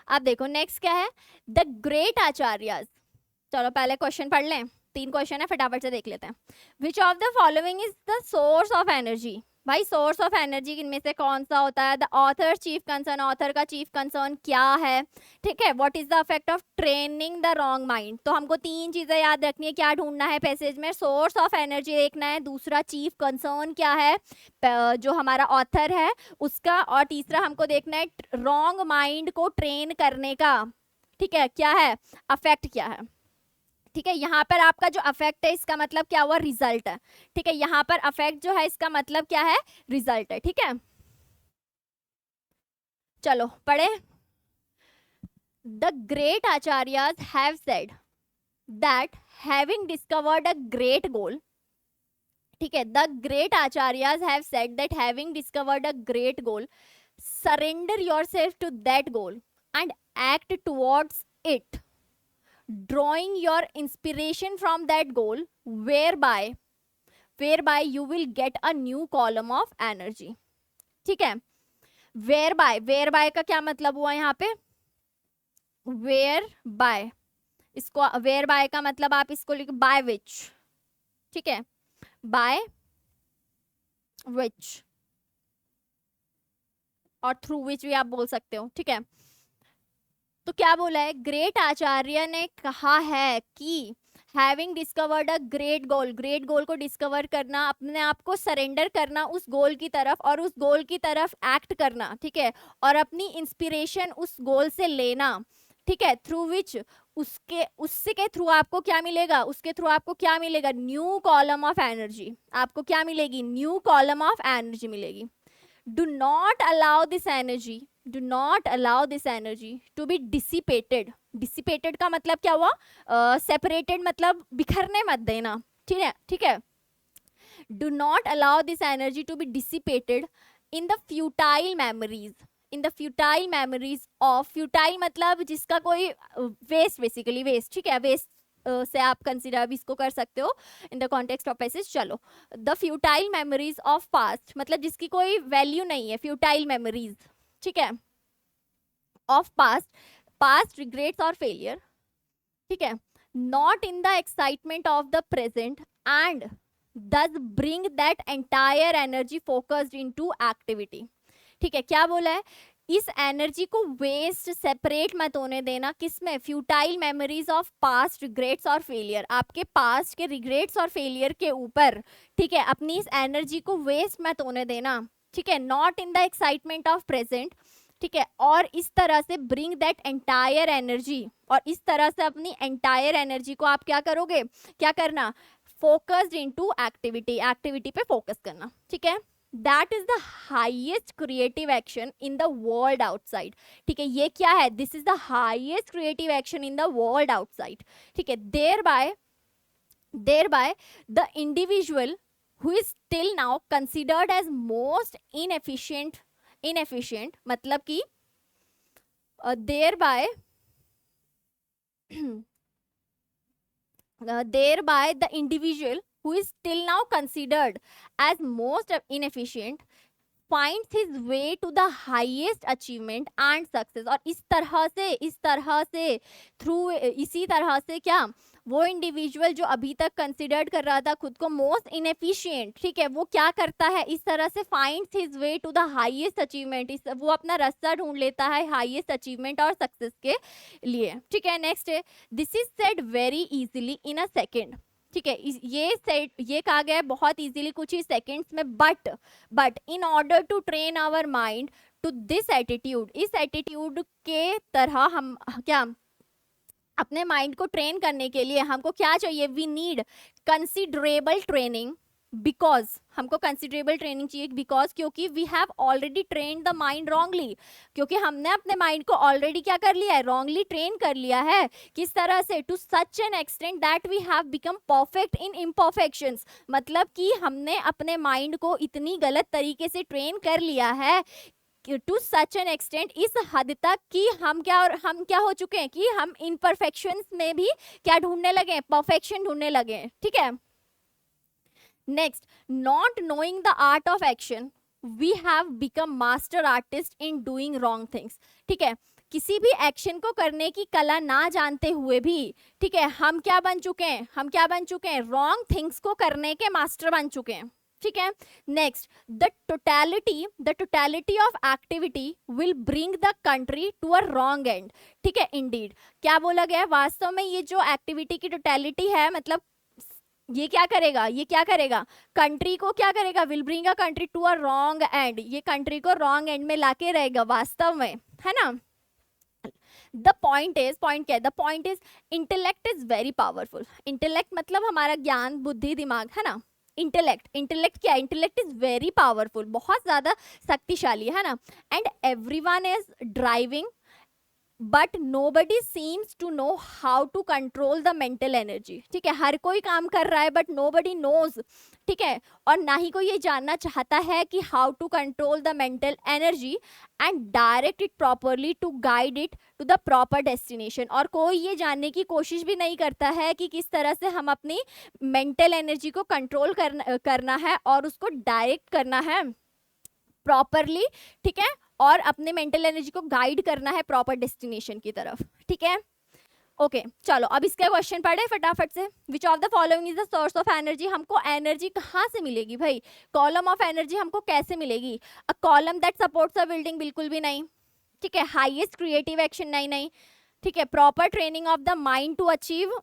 आप देखो नेक्स्ट क्या है, द ग्रेट आचार्यस। चलो पहले क्वेश्चन पढ़ लें, 3 क्वेश्चन है, फटाफट से देख लेते हैं। विच of the following is the source of energy? भाई सोर्स ऑफ एनर्जी इनमें से कौन सा होता है? The author chief concern, author का चीफ कंसर्न क्या है? ठीक है, what is the effect of training the wrong mind? तो हमको 3 चीजें याद रखनी है। क्या ढूंढना है पैसेज में? सोर्स ऑफ एनर्जी देखना है, दूसरा चीफ कंसर्न क्या है जो हमारा ऑथर है उसका, और तीसरा हमको देखना है रॉन्ग माइंड को ट्रेन करने का। ठीक है, क्या है? अफेक्ट क्या है? ठीक है, यहाँ पर आपका जो अफेक्ट है इसका मतलब क्या हुआ? रिजल्ट है। ठीक है, यहाँ पर अफेक्ट जो है इसका मतलब क्या है? रिजल्ट है। ठीक है, चलो पढ़े। The great acharyas have said that having discovered a great goal. ठीक है, the great acharyas have said that having discovered a great goal surrender yourself to that goal and act towards it, drawing your inspiration from that goal whereby you will get a new column of energy। ठीक है, whereby का क्या मतलब हुआ यहाँ पे? whereby, इसको whereby का मतलब आप इसको लिखो by which। ठीक है, by which और through which भी आप बोल सकते हो। ठीक है, तो क्या बोला है? ग्रेट आचार्य ने कहा है कि having discovered a great goal, great goal को डिस्कवर करना, अपने आप को सरेंडर करना उस गोल की तरफ और उस गोल की तरफ एक्ट करना। ठीक है, और अपनी इंस्पिरेशन उस गोल से लेना। ठीक है, थ्रू विच उसके के थ्रू आपको क्या मिलेगा? उसके थ्रू आपको क्या मिलेगा? New column of energy. आपको क्या मिलेगी? न्यू कॉलम ऑफ एनर्जी मिलेगी। Do not allow this energy, do not allow this energy to be dissipated। dissipated का मतलब क्या हुआ? separated मतलब बिखरने मत देना। ठीक है, ठीक है, do not allow this energy to be dissipated in the futile memories, in the futile memories of, futile मतलब जिसका कोई waste, basically waste। ठीक है, waste से आप कंसिडर भी इसको कर सकते हो in the context of passage. चलो, the futile memories of past मतलब जिसकी कोई वैल्यू नहीं है, फ्यूटाइल मेमोरीज। ठीक है, ऑफ पास्ट रिग्रेट्स और फेलियर। ठीक है, not in the excitement of the present, and thus bring that entire energy focused into activity. ठीक है, क्या बोला है, इस एनर्जी को वेस्ट सेपरेट मत होने देना, किसमें, futile memories of past regrets और फेलियर, आपके पास्ट के रिग्रेट्स और फेलियर के ऊपर, ठीक है, अपनी इस एनर्जी को वेस्ट मत होने देना, ठीक है, not in the excitement of present, ठीक है, और इस तरह से ब्रिंग दैट एंटायर एनर्जी, और इस तरह से अपनी एंटायर एनर्जी को आप क्या करोगे, क्या करना, फोकस्ड इनटू एक्टिविटी, एक्टिविटी पे फोकस करना, ठीक है, that is the highest creative action in the world outside, ठीक है, ये क्या है, this is the highest creative action in the world outside, ठीक है, thereby the individual who is till now considered as most inefficient मतलब कि thereby the individual who is till now considered as most inefficient finds his way to the highest achievement and success, और इस तरह से through, इसी तरह से क्या, वो इंडिविजुअल जो अभी तक कंसिडर्ड कर रहा था खुद को मोस्ट इनएफिशिएंट, ठीक है, वो क्या करता है, इस तरह से finds his way to the highest achievement, वो अपना रास्ता ढूंढ लेता है हाईएस्ट अचीवमेंट और सक्सेस के लिए, ठीक है, नेक्स्ट है, this is said very easily in a second, ठीक है, ये कहा गया है बहुत इजीली कुछ ही सेकेंड्स में, but in order to train our mind to this attitude, इस एटीट्यूड के तरह हम क्या, अपने माइंड को ट्रेन करने के लिए हमको क्या चाहिए, we need considerable training, because हमको कंसिडरेबल ट्रेनिंग चाहिए, बिकॉज क्योंकि we have already train the mind wrongly, क्योंकि हमने अपने माइंड को ऑलरेडी क्या कर लिया है, रॉन्गली ट्रेन कर लिया है, किस तरह से, to such an extent that we have become perfect in imperfections, मतलब कि हमने अपने माइंड को इतनी गलत तरीके से ट्रेन कर लिया है टू सच एन एक्सटेंट, इस हद तक कि हम क्या हो चुके हैं कि हम इम्परफेक्शंस में भी क्या ढूंढने लगे हैं, परफेक्शन ढूंढने लगे हैं, ठीक है, next, not knowing the art of action we have become master artist in doing wrong things, ठीक है, किसी भी एक्शन को करने की कला ना जानते हुए भी, ठीक है, हम क्या बन चुके हैं, रॉन्ग थिंग्स को करने के मास्टर बन चुके हैं, ठीक है, next, the totality of activity will bring the country to a wrong end, ठीक है, इंडीड, क्या बोला गया है, वास्तव में ये जो एक्टिविटी की टोटलिटी है, मतलब ये क्या करेगा, कंट्री को क्या करेगा, will bring a country to a wrong end, ये कंट्री को रॉन्ग एंड में लाके रहेगा वास्तव में, है ना, द पॉइंट क्या है, the point is intellect is very powerful, intellect मतलब हमारा ज्ञान, बुद्धि, दिमाग, है ना, इंटेलेक्ट क्या है, इंटेलेक्ट इज वेरी पावरफुल, बहुत ज्यादा शक्तिशाली है ना, and everyone is driving but nobody seems to know how to control the mental energy, ठीक है, हर कोई काम कर रहा है बट नोबडी नोज, ठीक है, और ना ही कोई ये जानना चाहता है कि how to control the mental energy and direct it properly to guide it to the proper destination, और कोई ये जानने की कोशिश भी नहीं करता है कि किस तरह से हम अपनी मेंटल एनर्जी को कंट्रोल करना है और उसको डायरेक्ट करना है प्रॉपरली, ठीक है, और अपने मेंटल एनर्जी को गाइड करना है प्रॉपर डेस्टिनेशन की तरफ, ठीक है, ओके, चलो अब इसका क्वेश्चन पढ़े फटाफट से, विच of the following is the source of energy, हमको एनर्जी कहाँ से मिलेगी भाई, कॉलम ऑफ एनर्जी हमको कैसे मिलेगी, a column that supports a building, बिल्कुल भी नहीं, ठीक है, हाईएस्ट क्रिएटिव एक्शन, नहीं, ठीक है, proper training of the mind to achieve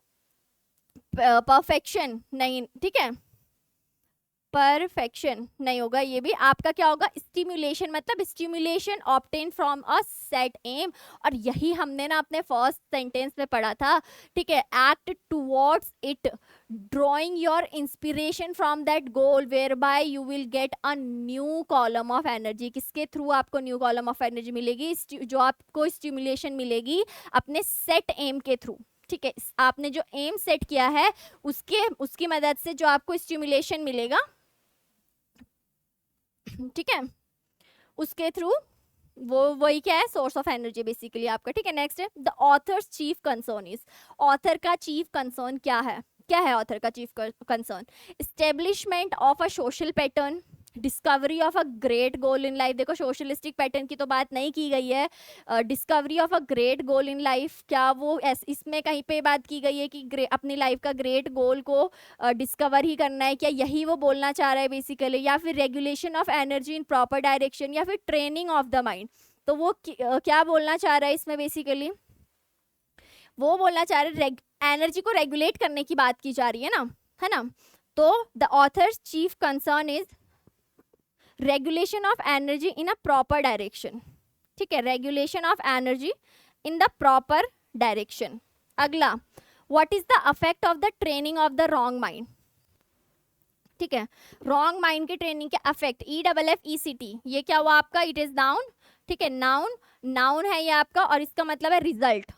perfection, नहीं, ठीक है, परफेक्शन नहीं होगा, ये भी आपका क्या होगा, स्टिमुलेशन, मतलब stimulation obtain from a set aim, और यही हमने ना अपने फर्स्ट सेंटेंस में पढ़ा था, ठीक है, act towards it, drawing your inspiration from that goal whereby you will get a new column of energy, किसके थ्रू आपको न्यू कॉलम ऑफ एनर्जी मिलेगी, जो आपको स्टिमुलेशन मिलेगी अपने सेट एम के थ्रू, ठीक है, आपने जो एम सेट किया है उसकी मदद से जो आपको स्टिमुलेशन मिलेगा, ठीक है, उसके थ्रू वो वही क्या है, सोर्स ऑफ एनर्जी बेसिकली आपका, ठीक है, नेक्स्ट है, the author's chief concern is, author का चीफ कंसर्न क्या है ऑथर का chief concern, establishment of a social pattern, discovery of a great goal in life, देखो सोशलिस्टिक पैटर्न की तो बात नहीं की गई है, discovery of a great goal in life, क्या वो इसमें कहीं पे बात की गई है कि अपनी लाइफ का ग्रेट गोल को डिस्कवर ही करना है, क्या यही वो बोलना चाह रहा है बेसिकली, या फिर regulation of energy in proper direction, या फिर ट्रेनिंग ऑफ द माइंड। तो वो क्या बोलना चाह रहा है इसमें बेसिकली, वो बोलना चाह रहे हैं एनर्जी को रेगुलेट करने की बात की जा रही है ना, है ना। तो the author's chief concern is regulation of energy in a proper direction, ठीक है, regulation of energy in the proper direction. अगला, what is the effect of the training of the wrong mind, ठीक है, रॉन्ग माइंड के training के effect, EFFECT, ये क्या हुआ आपका, इट इज नाउन, ठीक है, नाउन, नाउन है ये आपका, और इसका मतलब है रिजल्ट,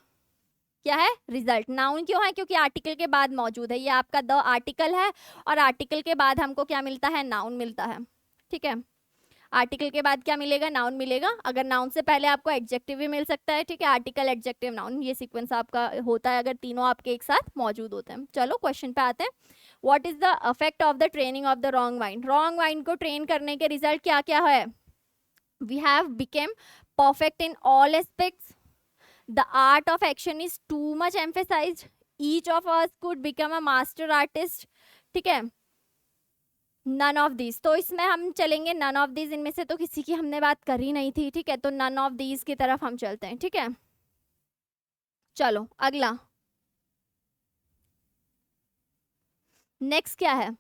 क्या है, रिजल्ट। नाउन क्यों है, क्योंकि आर्टिकल के बाद मौजूद है, ये आपका द आर्टिकल है, और आर्टिकल के बाद हमको क्या मिलता है, नाउन मिलता है, ठीक है, आर्टिकल के बाद क्या मिलेगा, नाउन मिलेगा। अगर नाउन से पहले आपको एडजेक्टिव भी मिल सकता है, ठीक है, आर्टिकल एडजेक्टिव नाउन, ये सीक्वेंस आपका होता है अगर तीनों आपके एक साथ मौजूद होते हैं। चलो क्वेश्चन पे आते हैं, what is the effect of the training of the wrong mind, wrong mind को ट्रेन करने के रिजल्ट क्या क्या है, we have became perfect in all aspects, the art of action is too much emphasized, each of us could become a master artist, ठीक है, none of these, तो इसमें हम चलेंगे none of these, इनमें से तो किसी की हमने बात करी नहीं थी, ठीक है, तो none of these की तरफ हम चलते हैं, ठीक है। चलो अगला, नेक्स्ट क्या है,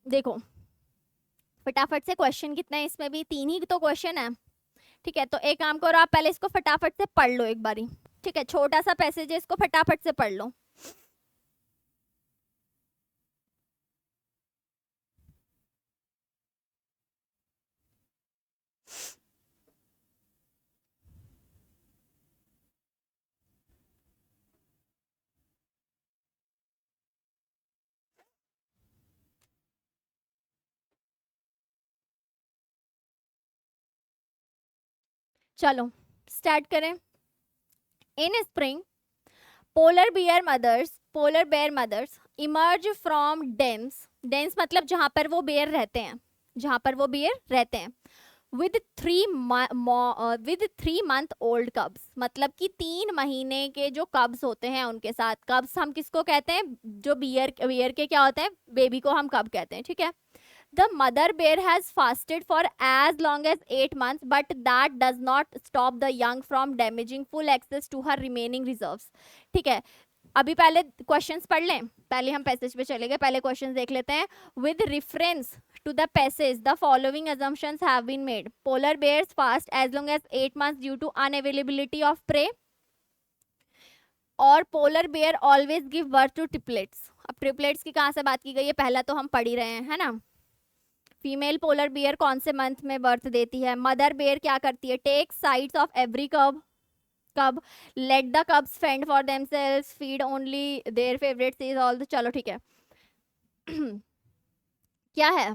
देखो फटाफट से क्वेश्चन कितने हैं इसमें भी, 3 ही तो क्वेश्चन है, ठीक है, तो एक काम करो, आप पहले इसको फटाफट से पढ़ लो एक बारी, ठीक है, छोटा सा पैसेज है, इसको फटाफट से पढ़ लो। चलो स्टार्ट करें। In spring polar bear mothers emerge from dens, dens मतलब जहां पर वो बेयर रहते हैं, जहां पर वो बेयर रहते हैं, विद 3 month ओल्ड कब्स, मतलब कि 3 महीने के जो कब्स होते हैं उनके साथ, कब्स हम किसको कहते हैं, जो बियर के क्या होते हैं, बेबी को हम कब कहते हैं, ठीक है। The mother bear has fasted for as long as 8 months, but that does not stop the young from damaging full access to her remaining reserves, ठीक है। अभी पहले क्वेश्चंस पढ़ लें, पहले हम पैसेज पे चले गए, पहले क्वेश्चंस देख लेते हैं। With reference to the passage the following assumptions have been made, polar bears fast as long as 8 months due to unavailability of prey, और polar bear always give birth to triplets। अब triplets की कहाँ से बात की गई है, पहला तो हम पढ़ ही रहे हैं, है ना। फीमेल पोलर बियर कौन से मंथ में बर्थ देती है, मदर बेयर क्या करती है, take sides of every cub, let the cubs fend for themselves, feed only their favourites is all, चलो ठीक है। क्या है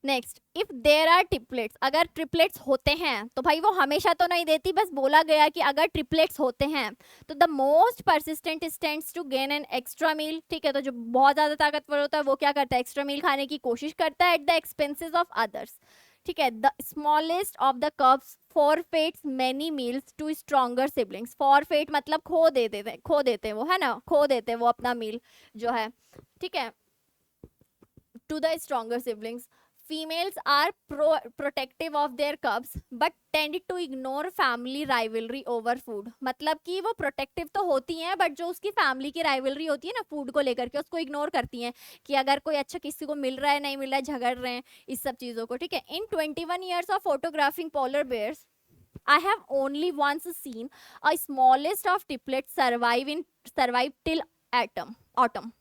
next, if there are triplets, अगर ट्रिपलेट्स होते हैं तो भाई वो हमेशा तो नहीं देती, बस बोला गया कि अगर ट्रिपलेट्स होते हैं तो the most persistent stands to gain an extra meal, ठीक है, तो जो बहुत ज्यादा ताकतवर होता है वो क्या करता है, एक्स्ट्रा मील खाने की कोशिश करता है at the expenses of others, ठीक है। The smallest of the cubs forfeits many meals to stronger siblings, forfeit मतलब खो देते हैं वो, है ना, खो देते हैं वो अपना मील जो है, ठीक है, to the stronger siblings. Females are protective of their cubs but tend to ignore family rivalry over food, मतलब कि वो प्रोटेक्टिव तो होती हैं बट जो उसकी फैमिली की राइवलरी होती है ना फूड को लेकर के, उसको इग्नोर करती हैं कि अगर कोई अच्छा किसी को मिल रहा है नहीं मिल रहा है, झगड़ रहे हैं इस सब चीज़ों को, ठीक है। इन 21 years of photographing polar bears I have only once seen a smallest of triplets survive till autumn,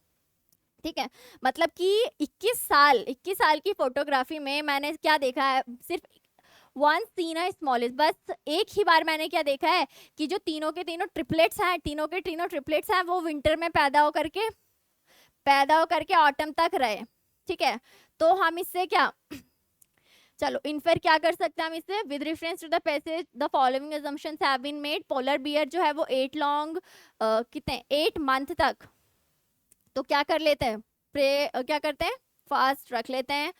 ठीक है, मतलब कि 21 साल की फोटोग्राफी में मैंने क्या देखा है, सिर्फ वन सीन है स्मॉलेस्ट, बस एक ही बार मैंने क्या देखा है कि जो तीनों के तीनों ट्रिपलेट्स हैं वो विंटर में पैदा होकर के ऑटम तक रहे, ठीक है। तो हम इससे क्या चलो इनफर क्या कर सकते हैं हम इससे, with reference to the passage the following assumptions have been made, polar bear जो है वो 8 मंथ तक तो क्या कर लेते हैं, क्या करते हैं, फास्ट रख लेते हैं,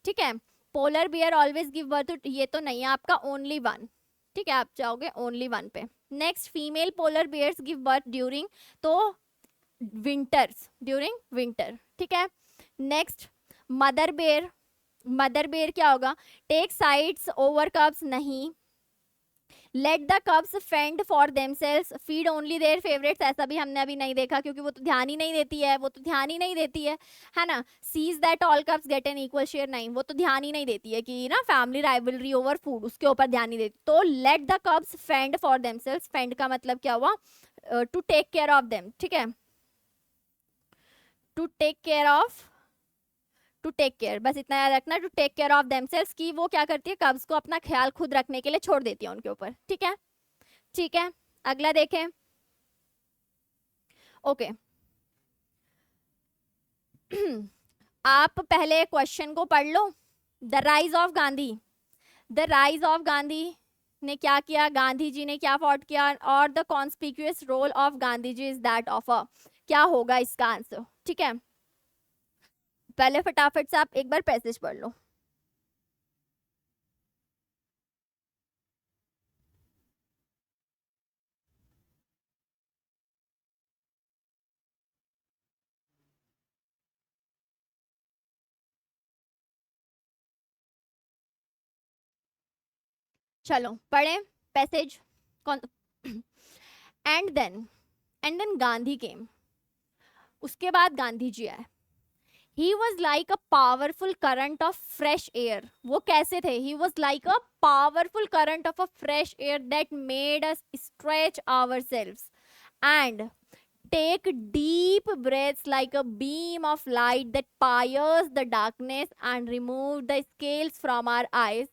ठीक है। Polar bear always give birth, ये तो नहीं है आपका, ओनली वन, ठीक है, आप जाओगे ओनली वन पे। Next, female polar bears give birth during, तो विंटर्स, ड्यूरिंग विंटर, ठीक है। Next, mother bear, mother bear क्या होगा, टेक साइड्स ओवर कब्स, नहीं। Let the cubs fend for themselves, feed only their favourites, ऐसा भी हमने अभी नहीं देखा क्योंकि वो तो ध्यान ही नहीं देती है, वो तो ध्यान ही नहीं देती है ना। Sees that all cubs get an equal share, नहीं, वो तो ध्यान ही नहीं देती है कि ना फैमिली राइवलरी ओवर फूड, उसके ऊपर ध्यान नहीं देती। तो let the cubs fend for themselves, fend का मतलब क्या हुआ, to take care of them, ठीक है, to take care of, to take care, बस इतना याद रखना, to take care of themselves, की वो क्या करती है, कब्ज को अपना ख्याल खुद रखने के लिए छोड़ देती है उनके ऊपर, ठीक है। ठीक है, अगला देखें। ओके आप पहले क्वेश्चन को पढ़ लो। The rise of Gandhi, the rise of Gandhi ने क्या किया, गांधी जी ने क्या फॉट किया, और the conspicuous role of Gandhi ji is that of a, क्या होगा इसका आंसर, ठीक है। पहले फटाफट से आप एक बार पैसेज पढ़ लो। चलो पढ़े पैसेज। कौन एंड देन गांधी केम, उसके बाद गांधी जी आए। He was like a powerful current of fresh air, वो कैसे थे, he was like a powerful current of a fresh air that made us stretch ourselves and take deep breaths like a beam of light that pierces the darkness and remove the scales from our eyes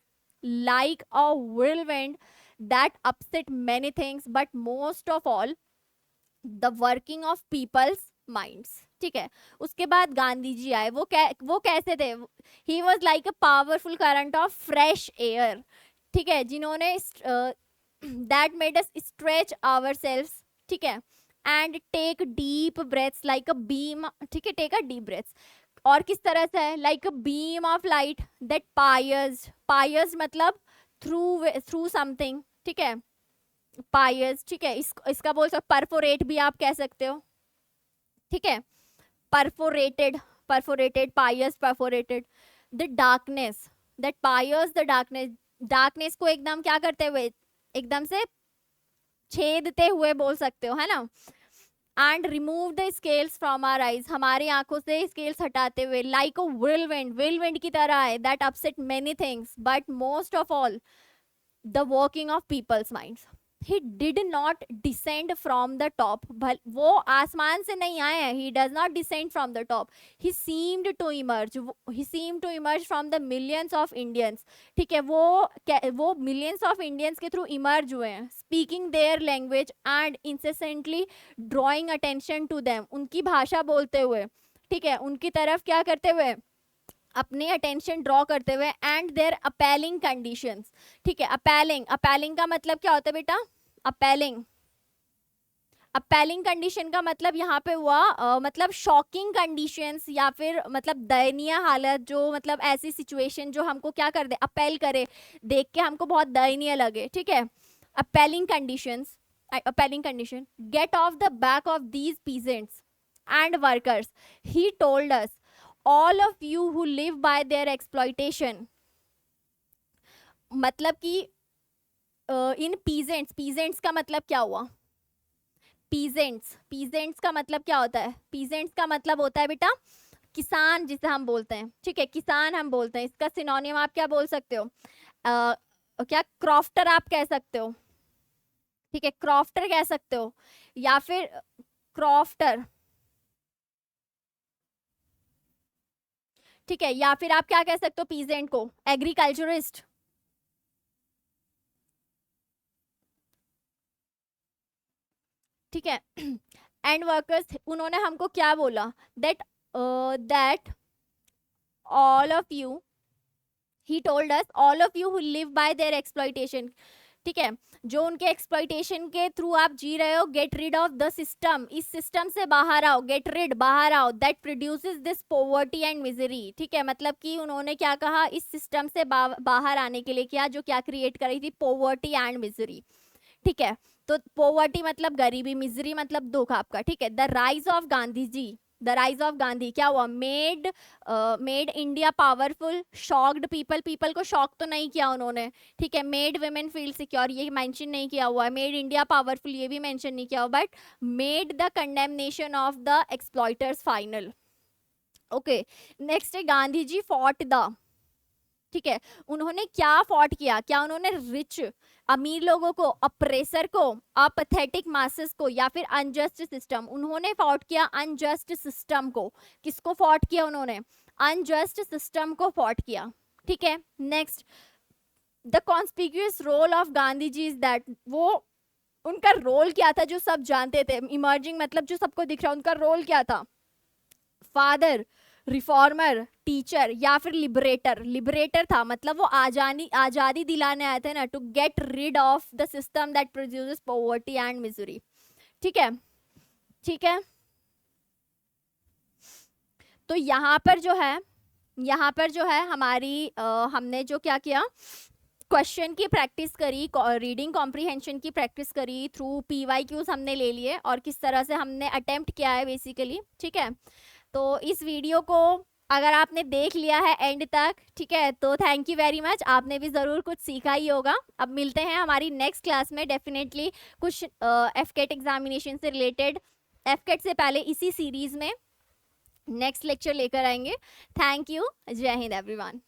like a whirlwind that upset many things but most of all the working of people's minds, ठीक है। उसके बाद गांधी जी आए, वो कैसे थे, he was like a powerful current of fresh air, ठीक है, जिन्होंने that made us stretch ourselves, ठीक है, and take deep breaths like a beam, ठीक है, टेक अ डीप ब्रेथ्स, और किस तरह से है, like a beam of light that pierce, pierce मतलब थ्रू समथिंग, ठीक है, पायर्स, ठीक है, इसका बोल सकते, परफोरेट भी आप कह सकते हो, ठीक है, perforated, perforated, pierce, perforated, the darkness that pierce the darkness, darkness को एकदम क्या करते हुए, एकदम से छेदते हुए बोल सकते हो, है ना। And remove the scales from our eyes, हमारी आंखों से स्केल्स हटाते हुए, लाइक अ व्हिरलविंड, व्हिरलविंड की तरह है, that upset many things but most of all the working of people's minds. He did not descend from the top, वो आसमान से नहीं आए हैं, he does not descend from the top, he seemed to emerge, he seemed to emerge from the millions of Indians, ठीक है, वो millions of Indians के थ्रू इमर्ज हुए हैं, speaking their language and incessantly drawing attention to them, उनकी भाषा बोलते हुए, ठीक है, उनकी तरफ क्या करते हुए, अपनी अटेंशन ड्रॉ करते हुए, एंड देयर अपेलिंग कंडीशंस, ठीक है, अपेलिंग, अपेलिंग का मतलब क्या होता है बेटा, अपेलिंग, अपेलिंग कंडीशन का मतलब यहाँ पे हुआ मतलब शॉकिंग कंडीशंस या फिर मतलब दयनीय हालत, जो मतलब ऐसी सिचुएशन जो हमको क्या कर दे, अपेल करे, देख के हमको बहुत दयनीय लगे, ठीक है, appalling conditions, appalling condition, get off the back of these peasants and workers, he told us all of you who live by their exploitation, मतलब कि इन पीजेंट्स, पीजेंट्स का मतलब क्या हुआ, पीजेंट्स, पीजेंट्स का मतलब क्या होता है, पीजेंट्स का मतलब होता है बेटा किसान, जिसे हम बोलते हैं, ठीक है, किसान हम बोलते हैं, इसका सिनोनियम आप क्या बोल सकते हो, क्या क्रॉफ्टर आप कह सकते हो, ठीक है, क्रॉफ्टर कह सकते हो, या फिर क्रॉफ्टर, ठीक है, या फिर आप क्या कह सकते हो पीजेंट को, एग्रीकल्चरिस्ट, ठीक है। एंड वर्कर्स, उन्होंने हमको क्या बोला, that that all of you, he told us all of you who live by there exploitation, ठीक है, जो उनके एक्सप्लॉइटेशन के थ्रू आप जी रहे हो, get rid of the system, इस सिस्टम से बाहर आओ, गेट रिड, बाहर आओ, that produces this poverty and misery. ठीक है, मतलब कि उन्होंने क्या कहा, इस सिस्टम से बाहर आने के लिए क्या, जो क्या क्रिएट कर रही थी, पॉवर्टी एंड मिजरी। ठीक है, तो पॉवर्टी मतलब गरीबी, मिजरी मतलब दुख आपका। ठीक है, the rise of Gandhi ji, the rise of Gandhi क्या हुआ, made India powerful, shocked people, people को शॉक तो नहीं किया उन्होंने। ठीक है, मेड वुमेन फील सिक्योर, ये मेंशन नहीं किया हुआ है, मेड इंडिया पावरफुल ये भी मेंशन नहीं किया हुआ, but made the condemnation of the exploiters final. Okay, next है गांधी जी फॉट द, ठीक है, उन्होंने क्या फॉट किया, क्या उन्होंने रिच अमीर लोगों को, अप्रेसर को, अपैथेटिक मासेस को, या फिर अनजस्ट सिस्टम, उन्होंने फॉट किया अनजस्ट सिस्टम को। किसको फॉट किया उन्होंने, अनजस्ट सिस्टम को फॉट किया। ठीक है, next, the conspicuous role of Gandhi ji is that, वो उनका रोल क्या था जो सब जानते थे, इमर्जिंग मतलब जो सबको दिख रहा, उनका रोल क्या था, फादर, रिफॉर्मर, टीचर, या फिर लिबरेटर। लिबरेटर था मतलब वो आजादी दिलाने आए थे ना, to get rid of the system that produces poverty and misery. ठीक है, ठीक है, तो यहाँ पर जो है हमारी हमने जो क्या किया, क्वेश्चन की प्रैक्टिस करी, रीडिंग कॉम्प्रीहेंशन की प्रैक्टिस करी, थ्रू PYQs हमने ले लिए, और किस तरह से हमने अटेम्प्ट किया है बेसिकली। ठीक है, तो इस वीडियो को अगर आपने देख लिया है एंड तक, ठीक है, तो थैंक यू वेरी मच, आपने भी ज़रूर कुछ सीखा ही होगा। अब मिलते हैं हमारी नेक्स्ट क्लास में, डेफिनेटली कुछ FCAT एग्जामिनेशन से रिलेटेड, FCAT से पहले इसी सीरीज़ में नेक्स्ट लेक्चर लेकर आएंगे। थैंक यू, जय हिंद एवरीवन।